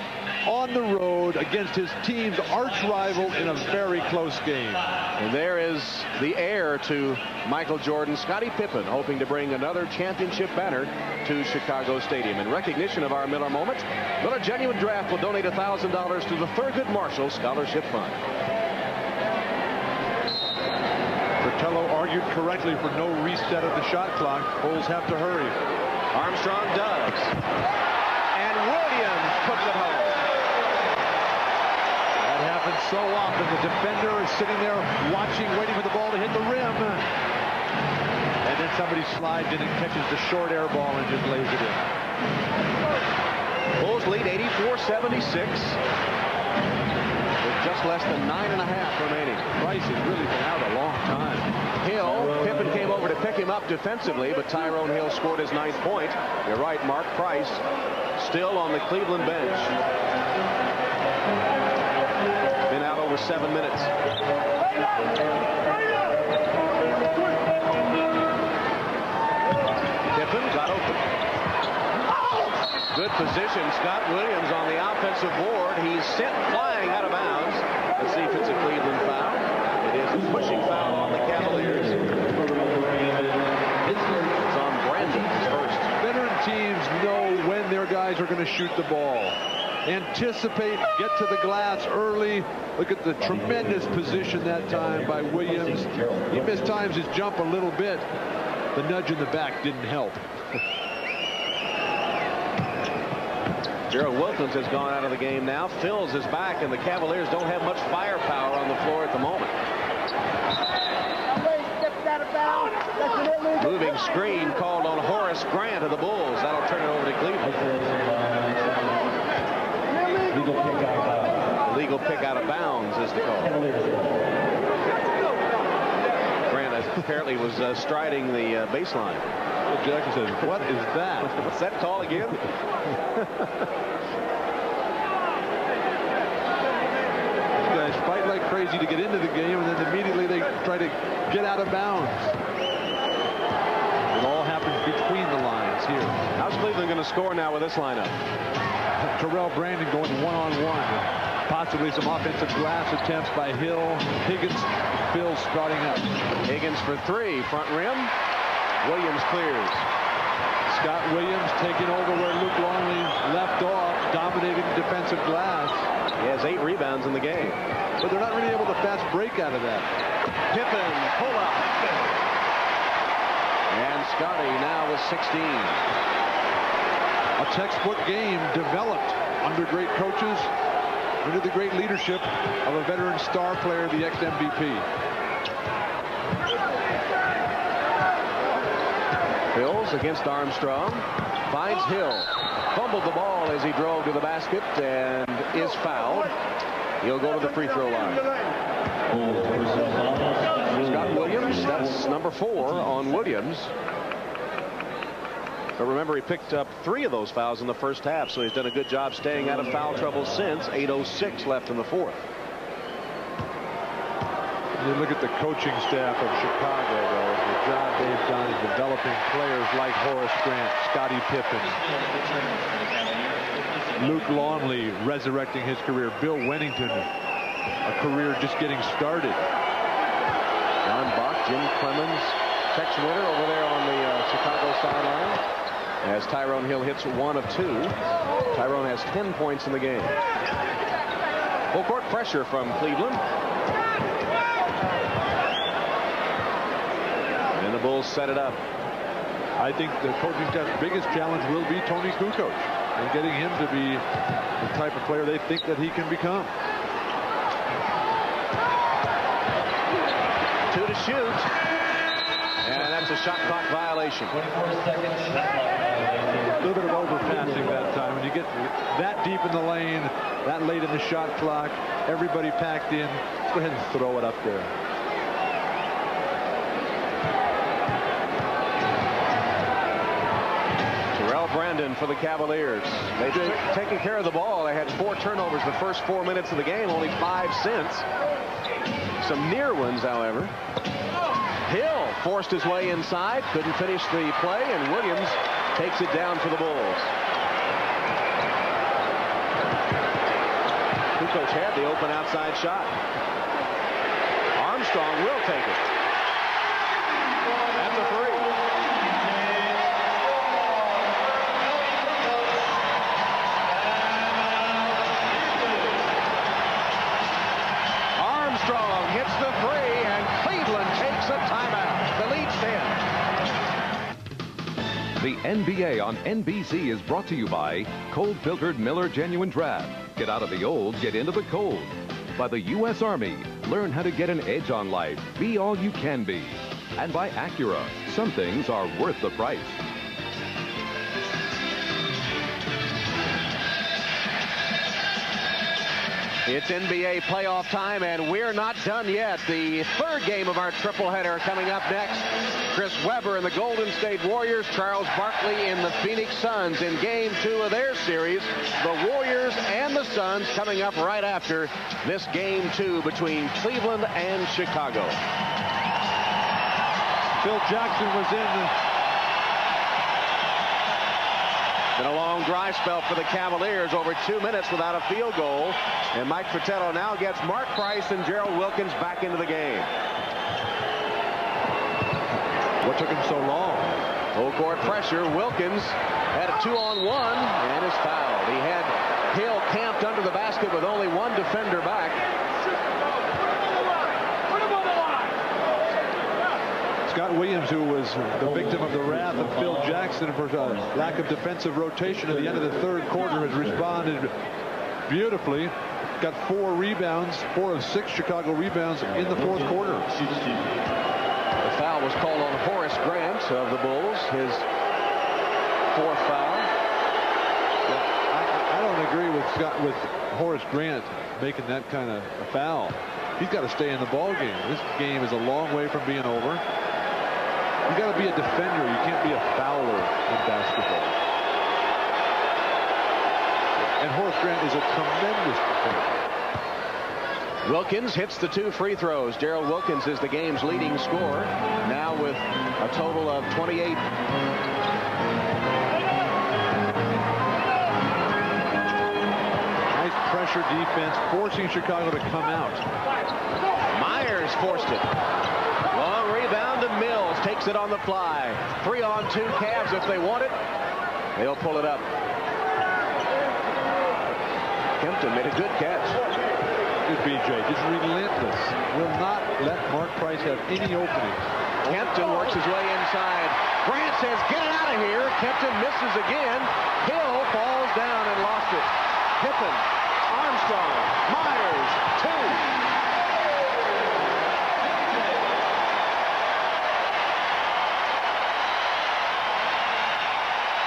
S3: on the road against his team's arch rival in a very close game.
S2: And there is the heir to Michael Jordan, Scottie Pippen, hoping to bring another championship banner to Chicago Stadium. In recognition of our Miller Moment, Miller Genuine Draft will donate $1,000 to the Thurgood Marshall Scholarship Fund.
S3: Fratello argued correctly for no reset of the shot clock. Bulls have to hurry.
S2: Armstrong does. And Williams puts it home.
S3: That happens so often. The defender is sitting there watching, waiting for the ball to hit the rim. And then somebody slides in and catches the short air ball and just lays it in.
S2: Bulls lead 84-76. With just less than 9.5 remaining.
S3: Price has really been out a long time.
S2: Hill, Pippen came over to pick him up defensively, but Tyrone Hill scored his 9th point. You're right, Mark Price still on the Cleveland bench. Been out over 7 minutes. Pippen got open. Good position. Scott Williams on the offensive board. He's sent flying out of bounds. Let's see if it's a Cleveland foul. It is a pushing foul on the Cavaliers. It's on Brandon first.
S3: Veteran teams know when their guys are going to shoot the ball. Anticipate, get to the glass early. Look at the tremendous position that time by Williams. He mistimes his jump a little bit. The nudge in the back didn't help.
S2: Gerald Wilkins has gone out of the game now. Phils is back, and the Cavaliers don't have much firepower on the floor at the moment. Moving screen called on Horace Grant of the Bulls. That'll turn it over to Cleveland. Legal pick out of bounds is the call. Grant apparently was striding the baseline.
S3: Jackson says, what is that?
S2: What's that call again?
S3: These guys fight like crazy to get into the game, and then immediately they try to get out of bounds. It all happens between the lines here.
S2: How's Cleveland going to score now with this lineup?
S3: Terrell Brandon going one-on-one. Possibly some offensive glass attempts by Hill. Higgins, Phil starting up.
S2: Higgins for 3, front rim. Williams clears.
S3: Scott Williams taking over where Luke Longley left off, dominating defensive glass.
S2: He has 8 rebounds in the game.
S3: But they're not really able to fast break out of that.
S2: Pippen, pull up. And Scotty now with 16.
S3: A textbook game developed under great coaches, under the great leadership of a veteran star player, the ex-MVP.
S2: Hills against Armstrong. Finds Hill. Fumbled the ball as he drove to the basket and is fouled. He'll go to the free throw line. Scott Williams, that's number 4 on Williams. But remember, he picked up 3 of those fouls in the first half, so he's done a good job staying out of foul trouble since. 8:06 left in the fourth.
S3: You look at the coaching staff of Chicago, though, the job they've done in developing players like Horace Grant, Scottie Pippen, Luke Longley resurrecting his career, Bill Wennington, a career just getting started.
S2: John Bach, Jim Clemens, Tex Winter over there on the Chicago sideline. As Tyrone Hill hits 1 of 2. Tyrone has 10 points in the game. Full court pressure from Cleveland. And the Bulls set it up.
S3: I think the coaching staff's biggest challenge will be Tony Kukoc and getting him to be the type of player they think that he can become.
S2: 2 to shoot. And that's a shot clock violation.
S7: 24 seconds, shot clock violation.
S3: A little bit of overpassing that time. When you get that deep in the lane, that late in the shot clock, everybody packed in, go ahead and throw it up there.
S2: Terrell Brandon for the Cavaliers. They've taken care of the ball. They had 4 turnovers the first 4 minutes of the game, only 5 since. Some near ones, however. Hill forced his way inside, couldn't finish the play, and Williams takes it down for the Bulls. Kukoc had the open outside shot. Armstrong will take it. That's a 3. Armstrong hits the 3, and Cleveland takes a timeout. The lead stands.
S4: The NBA on NBC is brought to you by cold-filtered Miller Genuine Draft. Get out of the old, get into the cold. By the U.S. Army. Learn how to get an edge on life. Be all you can be. And by Acura. Some things are worth the price.
S2: It's NBA playoff time, and we're not done yet. The third game of our tripleheader coming up next. Chris Webber and the Golden State Warriors, Charles Barkley and the Phoenix Suns in game 2 of their series. The Warriors and the Suns coming up right after this game 2 between Cleveland and Chicago.
S3: Phil Jackson was in.
S2: Been a long dry spell for the Cavaliers, over 2 minutes without a field goal. And Mike Fratello now gets Mark Price and Gerald Wilkins back into the game.
S3: What took him so long?
S2: Full court pressure. Wilkins had a 2-on-1 and is fouled. He had Hill camped under the basket with only 1 defender back.
S3: Scott Williams, who was the victim of the wrath of Phil Jackson for lack of defensive rotation at the end of the third quarter, has responded beautifully. Got 4 rebounds, 4 of 6 Chicago rebounds in the fourth quarter.
S2: The foul was called on Horace Grant of the Bulls, his 4th foul.
S3: I don't agree with Horace Grant making that kind of a foul. He's got to stay in the ball game. This game is a long way from being over. You got to be a defender. You can't be a fouler in basketball. And Horace Grant is a tremendous defender.
S2: Wilkins hits the 2 free throws. Gerald Wilkins is the game's leading scorer, now with a total of 28.
S3: Nice pressure defense, forcing Chicago to come out.
S2: Myers forced it. Long rebound to Mills. Takes it on the fly. 3-on-2 Cavs if they want it. They'll pull it up. Kempton made a good catch.
S3: Good BJ. Just relentless. Will not let Mark Price have any openings.
S2: Kempton works his way inside. Grant says, get it out of here. Kempton misses again. Hill falls down and lost it. Pippen, Armstrong, Myers, 2.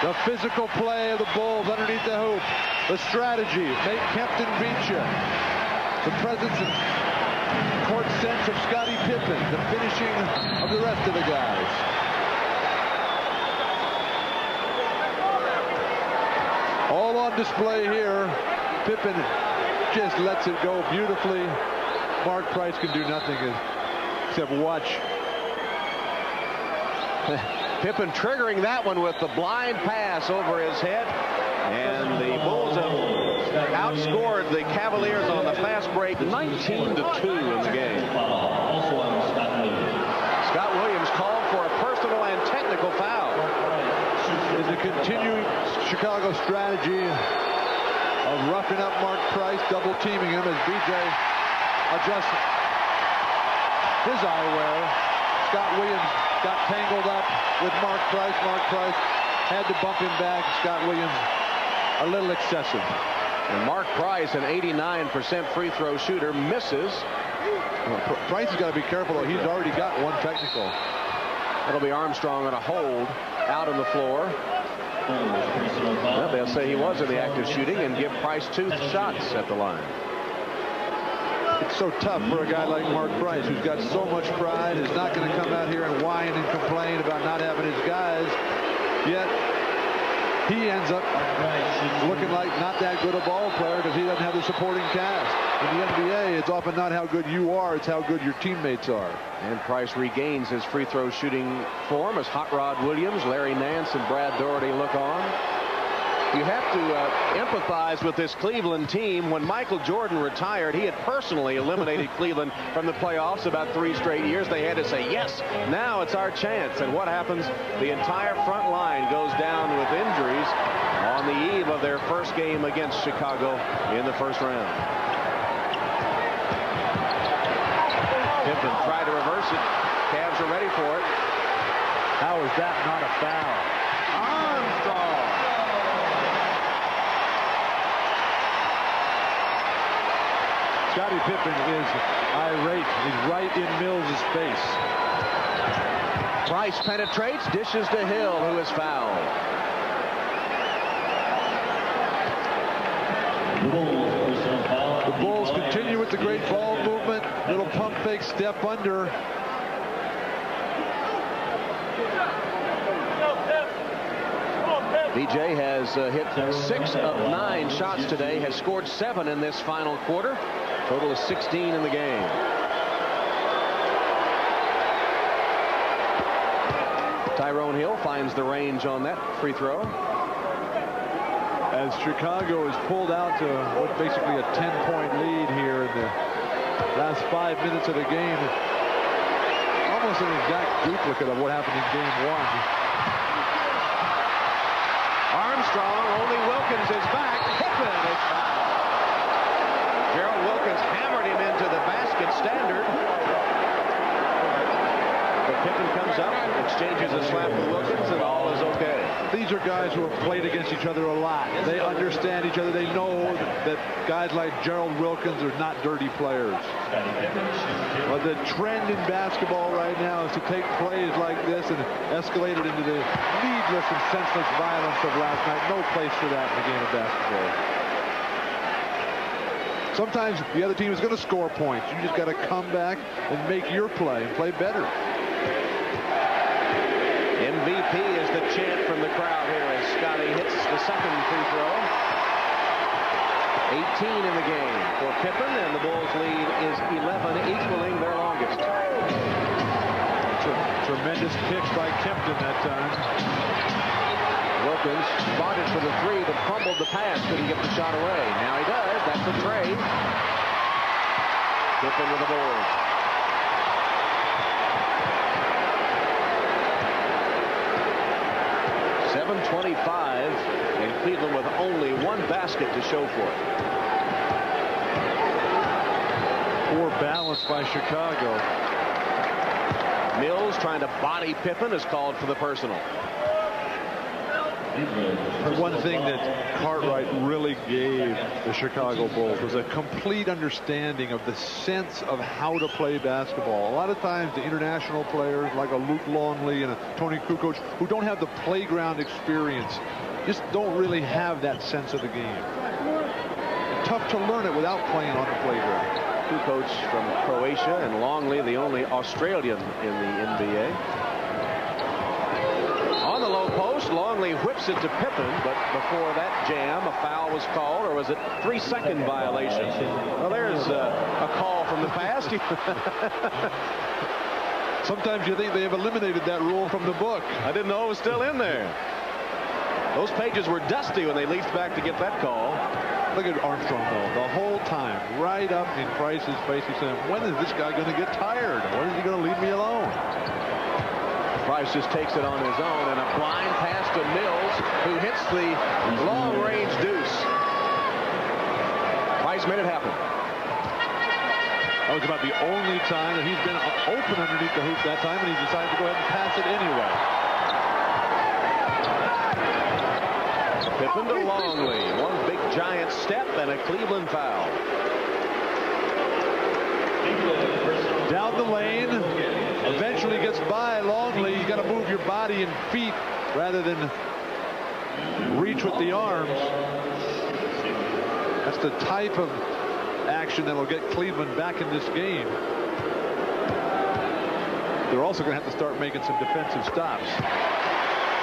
S3: The physical play of the Bulls underneath the hoop. The strategy, make Kempton beat you. The presence and court sense of Scottie Pippen. The finishing of the rest of the guys. All on display here. Pippen just lets it go beautifully. Mark Price can do nothing except watch.
S2: Pippen triggering that one with the blind pass over his head. And the Bulls have outscored the Cavaliers on the fast break 19-2 in the game. Scott Williams called for a personal and technical foul.
S3: Is a continuing Chicago strategy of roughing up Mark Price, double teaming him as BJ adjusts his eyewear. Scott Williams got tangled up with Mark Price. Mark Price had to bump him back. Scott Williams a little excessive.
S2: And Mark Price, an 89% free throw shooter, misses.
S3: Price has got to be careful, though. He's already got one technical.
S2: That'll be Armstrong on a hold out on the floor. Well, they'll say he was in the act of shooting and give Price 2 shots at the line.
S3: It's so tough for a guy like Mark Price, who's got so much pride, is not going to come out here and whine and complain about not having his guys. Yet he ends up looking like not that good a ball player because he doesn't have the supporting cast. In the NBA, it's often not how good you are, it's how good your teammates are.
S2: And Price regains his free throw shooting form as Hot Rod Williams, Larry Nance, and Brad Daugherty look on. You have to empathize with this Cleveland team. When Michael Jordan retired, he had personally eliminated Cleveland from the playoffs about 3 straight years. They had to say, yes, now it's our chance. And what happens? The entire front line goes down with injuries on the eve of their first game against Chicago in the first round. Pippen tried to reverse it. Cavs are ready for it.
S3: How is that not a foul?
S2: Armstrong.
S3: Scottie Pippen is irate. He's right in Mills' face.
S2: Price penetrates, dishes to Hill, who is fouled.
S3: The Bulls continue with the great ball movement. Little pump fake step under.
S2: BJ has hit 6 of 9 shots today, has scored 7 in this final quarter. Total is 16 in the game. Tyrone Hill finds the range on that free throw.
S3: As Chicago is pulled out to what basically a 10-point lead here in the last 5 minutes of the game. Almost an exact duplicate of what happened in game 1.
S2: Armstrong, only Wilkins is back. Pippen is fouled. Gerald Wilkins hammered him into the basket standard. But Pippen comes up, exchanges a slap with Wilkins, and all is okay.
S3: These are guys who have played against each other a lot. They understand each other. They know that guys like Gerald Wilkins are not dirty players. But the trend in basketball right now is to take plays like this and escalate it into the needless and senseless violence of last night. No place for that in the game of basketball. Sometimes the other team is going to score points. You just got to come back and make your play and play better.
S2: MVP is the chant from the crowd here as Scottie hits the second free throw. 18 in the game for Pippen, and the Bulls lead is 11, equaling their longest.
S3: Tremendous pitch by Kempton that time.
S2: Wilkins spotted for the 3, but fumbled the pass, couldn't get the shot away. Now he does. That's a trade. Pippen with the board. .725, and Cleveland with only 1 basket to show for it.
S3: Poor balance by Chicago.
S2: Mills trying to body Pippen is called for the personal.
S3: One thing that Cartwright really gave the Chicago Bulls was a complete understanding of the sense of how to play basketball. A lot of times the international players like a Luke Longley and a Tony Kukoc, who don't have the playground experience, just don't really have that sense of the game. Tough to learn it without playing on the playground.
S2: Kukoc from Croatia and Longley, the only Australian in the NBA. On the low post, Longley whips it to Pippen, but before that jam, a foul was called, or was it 3-second violation? Well, there's a call from the past.
S3: Sometimes you think they have eliminated that rule from the book.
S2: I didn't know it was still in there. Those pages were dusty when they leafed back to get that call.
S3: Look at Armstrong, though, the whole time, right up in Price's face. He's saying, when is this guy going to get tired? When is he going to leave me alone?
S2: Price just takes it on his own, and a blind pass to Mills, who hits the long-range deuce. Price made it happen.
S3: That was about the only time that he's been open underneath the hoop that time, and he decided to go ahead and pass it anyway.
S2: Pippen to Longley. One big giant step and a Cleveland foul.
S3: Down the lane. Eventually gets by Longley. You got to move your body and feet rather than reach with the arms. That's the type of action that will get Cleveland back in this game. They're also going to have to start making some defensive stops.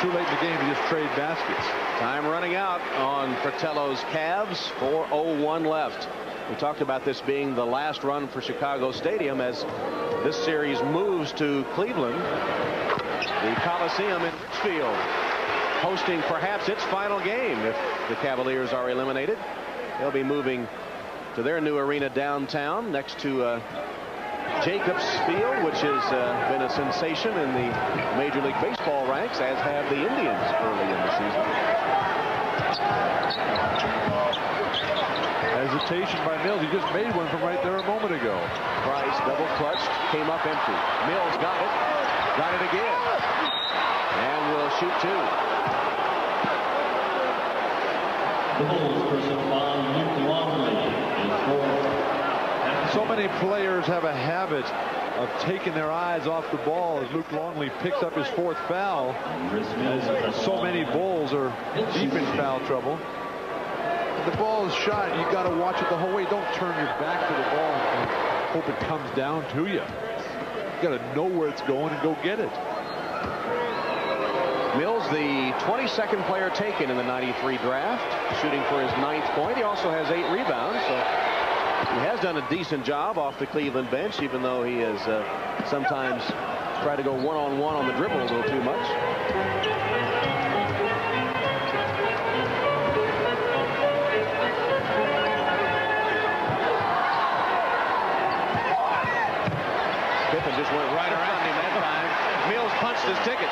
S3: Too late in the game to just trade baskets.
S2: Time running out on Fratello's Cavs. 4:01 left. We talked about this being the last run for Chicago Stadium as this series moves to Cleveland. The Coliseum in Richfield hosting perhaps its final game if the Cavaliers are eliminated. They'll be moving to their new arena downtown next to Jacobs Field, which has been a sensation in the Major League Baseball ranks, as have the Indians early in the season.
S3: Hesitation by Mills. He just made one from right there a moment ago.
S2: Price double clutched, came up empty. Mills got it again, and will shoot two.
S7: The Bulls personal foul, Luke Longley is fourth.
S3: So many players have a habit of taking their eyes off the ball as Luke Longley picks up his fourth foul. As so many Bulls are deep in foul trouble. If the ball is shot, you got to watch it the whole way. Don't turn your back to the ball and hope it comes down to you. You got to know where it's going and go get it.
S2: Mills, the 22nd player taken in the '93 draft, shooting for his 9th point. He also has 8 rebounds, so he has done a decent job off the Cleveland bench, even though he has sometimes tried to go one-on-one on the dribble a little too much. Pippen just went right around him that time. Mills punched his ticket.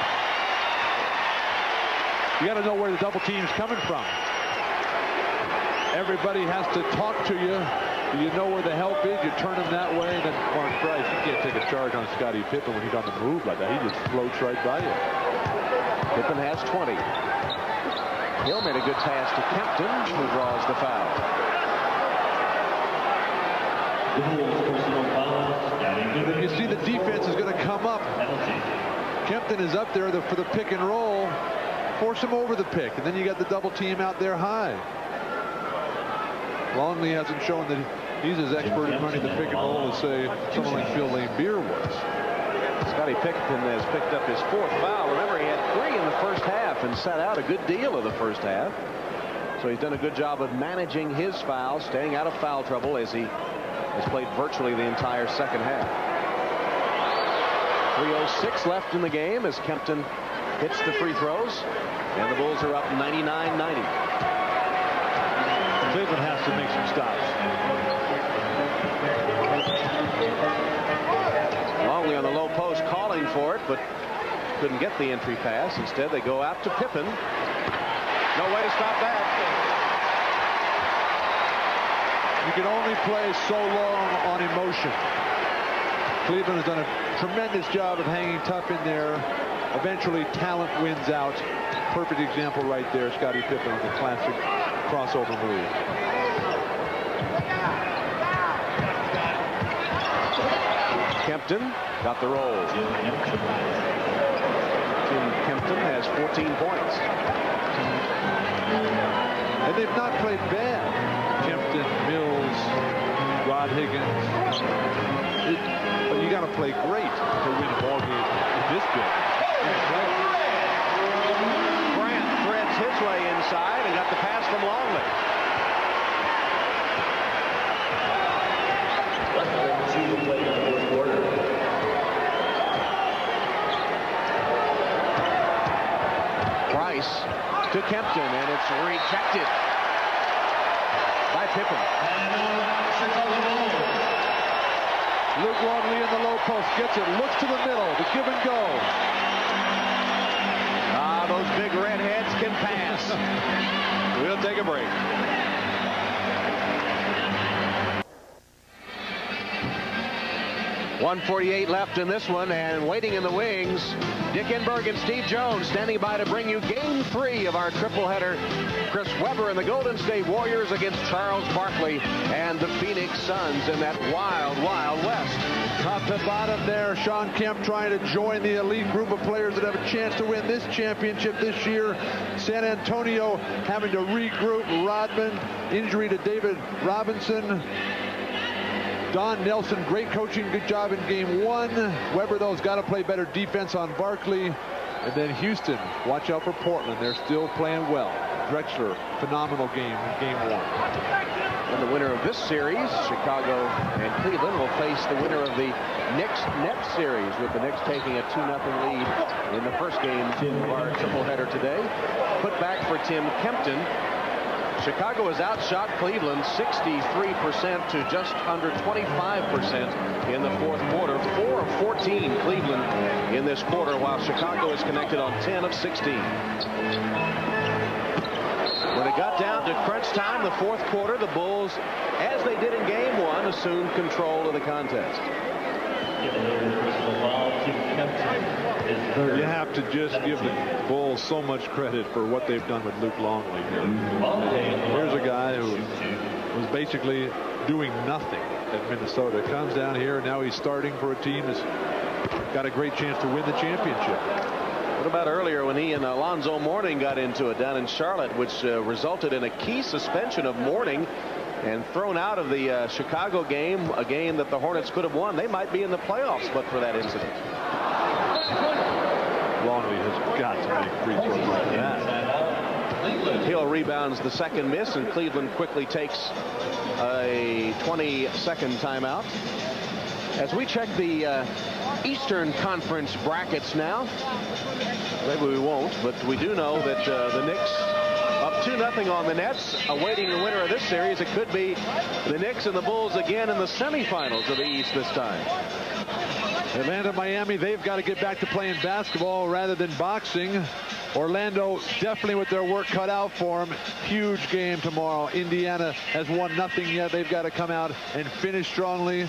S3: You got to know where the double team's coming from. Everybody has to talk to you. You know where the help is. You turn him that way. And then Mark Price, you can't take a charge on Scottie Pippen when he's on the move like that. He just floats right by you.
S2: Pippen has 20. Hill made a good pass to Kempton, who draws the foul.
S3: You see the defense is going to come up. Kempton is up there for the pick and roll. Force him over the pick, and then you got the double team out there high. Longley hasn't shown that he's as expert in running the pick and roll as, say, someone like Phil Laimbeer was.
S2: Scottie Pippen has picked up his 4th foul. Remember, he had 3 in the first half and sat out a good deal of the first half. So he's done a good job of managing his fouls, staying out of foul trouble as he has played virtually the entire second half. 3:06 left in the game as Kempton hits the free throws, and the Bulls are up 99-90.
S3: Cleveland has to make some stops.
S2: Longley on the low post calling for it, but couldn't get the entry pass. Instead, they go out to Pippen. No way to stop that.
S3: You can only play so long on emotion. Cleveland has done a tremendous job of hanging tough in there. Eventually, talent wins out. Perfect example right there, Scottie Pippen on the classic crossover move.
S2: Kempton got the roll. Tim Kempton has 14 points.
S3: And they've not played bad. Kempton, Mills, Rod Higgins. But you got to play great to win a ball game in this building.
S2: Grant threads his way inside and got the pass from Longley. Price to Kempton, and it's rejected by Pippen.
S3: Luke Longley in the low post, gets it, looks to the middle, the give and go.
S2: Ah, those big redheads can pass. We'll take a break. .148 left in this one, and waiting in the wings, Dickenberg and Steve Jones standing by to bring you Game 3 of our tripleheader. Chris Webber and the Golden State Warriors against Charles Barkley and the Phoenix Suns in that wild, wild West.
S3: Top to bottom there, Sean Kemp trying to join the elite group of players that have a chance to win this championship this year. San Antonio having to regroup. Rodman, injury to David Robinson. Don Nelson, great coaching, good job in game 1. Webber, though, has got to play better defense on Barkley. And then Houston, watch out for Portland. They're still playing well. Drexler, phenomenal game in game 1.
S2: And the winner of this series, Chicago and Cleveland, will face the winner of the Knicks-Nets series, with the Knicks taking a 2-0 lead in the first game of our tripleheader today. Put back for Tim Kempton. Chicago has outshot Cleveland 63% to just under 25% in the fourth quarter. 4 of 14 Cleveland in this quarter, while Chicago is connected on 10 of 16. When it got down to crunch time, the fourth quarter, the Bulls, as they did in game 1, assumed control of the contest.
S3: You have to just give the Bulls so much credit for what they've done with Luke Longley here. Here's a guy who was basically doing nothing at Minnesota. Comes down here, and now he's starting for a team that's got a great chance to win the championship.
S2: What about earlier when he and Alonzo Mourning got into it down in Charlotte, which resulted in a key suspension of Mourning and thrown out of the Chicago game, a game that the Hornets could have won. They might be in the playoffs but for that incident.
S3: Longley has got to make free throws like that.
S2: Hill rebounds the second miss, and Cleveland quickly takes a 20-second timeout. As we check the Eastern Conference brackets now, maybe we won't, but we do know that the Knicks up 2-0 on the Nets, awaiting the winner of this series. It could be the Knicks and the Bulls again in the semifinals of the East this time.
S3: Atlanta, Miami, they've got to get back to playing basketball rather than boxing. Orlando definitely with their work cut out for them. Huge game tomorrow. Indiana has won nothing yet. They've got to come out and finish strongly.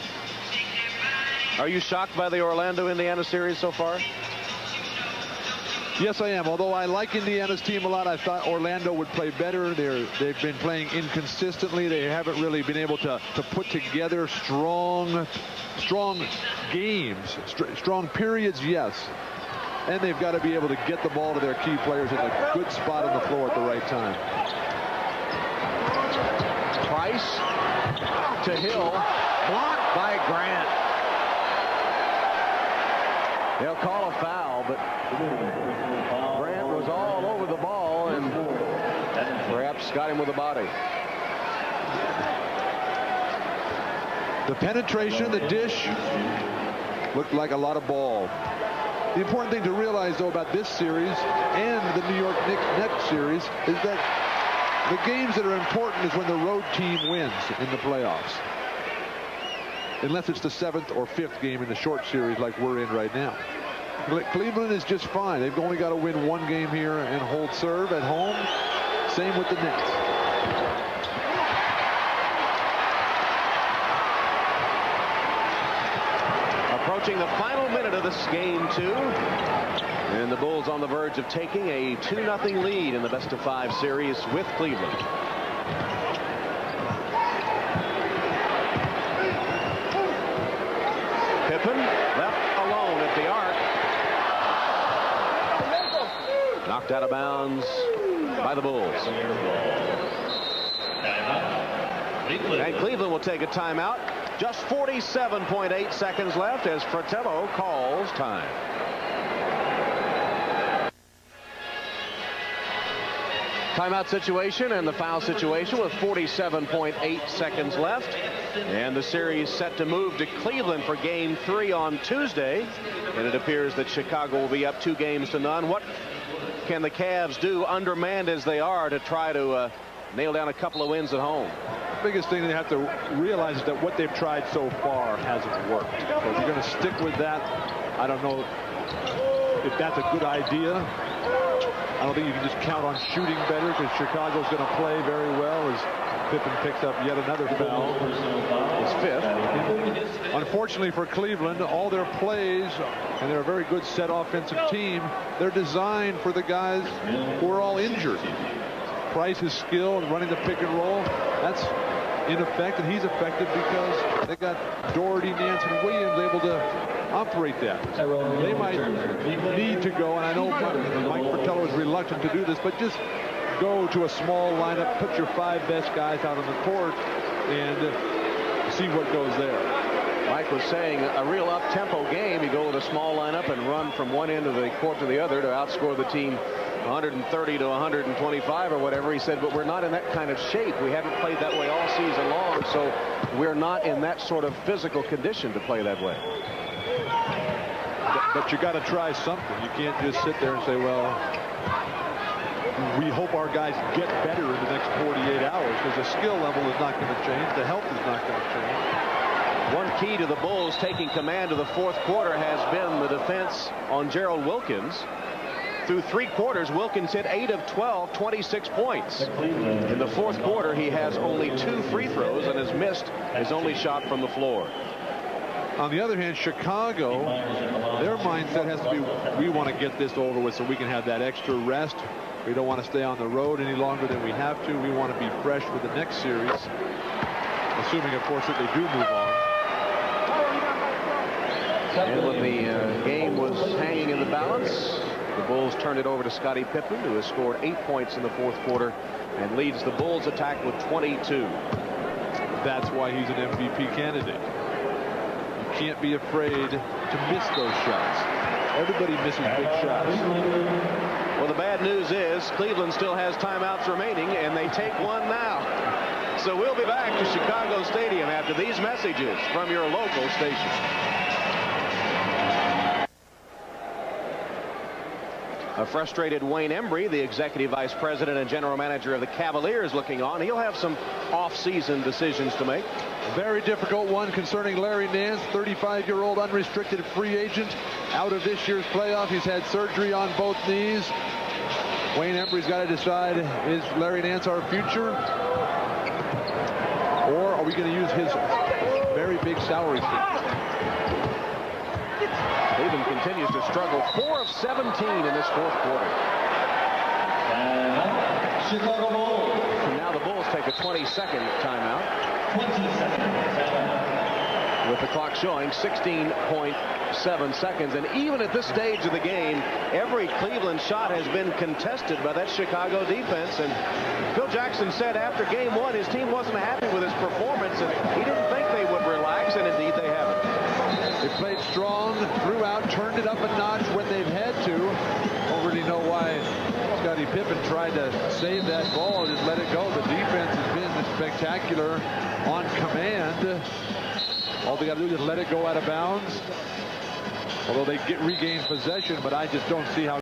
S2: Are you shocked by the Orlando-Indiana series so far?
S3: Yes, I am. Although I like Indiana's team a lot, I thought Orlando would play better. They've been playing inconsistently. They haven't really been able to put together strong games, strong periods, yes. And they've got to be able to get the ball to their key players in a good spot on the floor at the right time.
S2: Price to Hill, blocked by Grant. They'll call a foul, but Grant was all over the ball and perhaps got him with a body.
S3: The penetration, the dish, looked like a lot of ball. The important thing to realize, though, about this series and the New York Knicks series is that the games that are important is when the road team wins in the playoffs. Unless it's the 7th or 5th game in the short series like we're in right now. Cleveland is just fine. They've only got to win one game here and hold serve at home. Same with the Knicks.
S2: approaching the final minute of this game 2. And the Bulls on the verge of taking a 2-0 lead in the best-of-5 series with Cleveland. Pippen left alone at the arc. Knocked out of bounds by the Bulls. And Cleveland will take a timeout. Just 47.8 seconds left as Fratello calls time. Timeout situation and the foul situation with 47.8 seconds left. And the series set to move to Cleveland for game 3 on Tuesday. And it appears that Chicago will be up 2 games to none. What can the Cavs do, undermanned as they are, to try to nail down a couple of wins at home?
S3: The biggest thing they have to realize is that what they've tried so far hasn't worked. So if you're going to stick with that, I don't know if that's a good idea. I don't think you can just count on shooting better, because Chicago's going to play very well as Pippen picks up yet another foul. His 5th. Unfortunately for Cleveland, all their plays, and they're a very good set offensive team, they're designed for the guys who are all injured. Price's skill and running the pick and roll, that's in effect, and he's effective because they got Doherty, Nance, and Williams able to operate that. They might need to go, and I know Mike Fratello is reluctant to do this, but just go to a small lineup, put your 5 best guys out on the court, and see what goes there.
S2: Mike was saying a real up-tempo game. You go with a small lineup and run from one end of the court to the other to outscore the team 130 to 125 or whatever. He said, but we're not in that kind of shape. We haven't played that way all season long, so we're not in that sort of physical condition to play that way.
S3: But you got to try something. You can't just sit there and say, well, we hope our guys get better in the next 48 hours, because the skill level is not going to change. The health is not going to change.
S2: One key to the Bulls taking command of the 4th quarter has been the defense on Gerald Wilkins. Through 3 quarters, Wilkins hit 8 of 12, 26 points. In the 4th quarter, he has only 2 free throws and has missed his only shot from the floor.
S3: On the other hand, Chicago, their mindset has to be, we want to get this over with so we can have that extra rest. We don't want to stay on the road any longer than we have to. We want to be fresh for the next series, assuming, of course, that they do move on.
S2: And when the game was hanging in the balance, the Bulls turned it over to Scottie Pippen, who has scored 8 points in the 4th quarter and leads the Bulls attack with 22.
S3: That's why he's an MVP candidate. You can't be afraid to miss those shots. Everybody misses big shots.
S2: Well, the bad news is Cleveland still has timeouts remaining, and they take one now. So we'll be back to Chicago Stadium after these messages from your local station. A frustrated Wayne Embry, the executive vice president and general manager of the Cavaliers, looking on. He'll have some off-season decisions to make.
S3: A very difficult one concerning Larry Nance, 35-year-old unrestricted free agent, out of this year's playoff. He's had surgery on both knees. Wayne Embry's got to decide, is Larry Nance our future? Or are we going to use his very big salary fee?
S2: Cleveland continues to struggle. 4 of 17 in this 4th quarter.
S7: Chicago Bulls.
S2: And now the Bulls take a 20-second timeout.
S7: 20-second timeout.
S2: With the clock showing 16.7 seconds. And even at this stage of the game, every Cleveland shot has been contested by that Chicago defense. And Phil Jackson said after game 1 his team wasn't happy with his performance, and he didn't think they would relax, and indeed they haven't.
S3: They played strong throughout, turned it up a notch when they've had to. Don't really know why Scottie Pippen tried to save that ball and just let it go. The defense has been spectacular on command. All they got to do is let it go out of bounds. Although they regain possession, but I just don't see how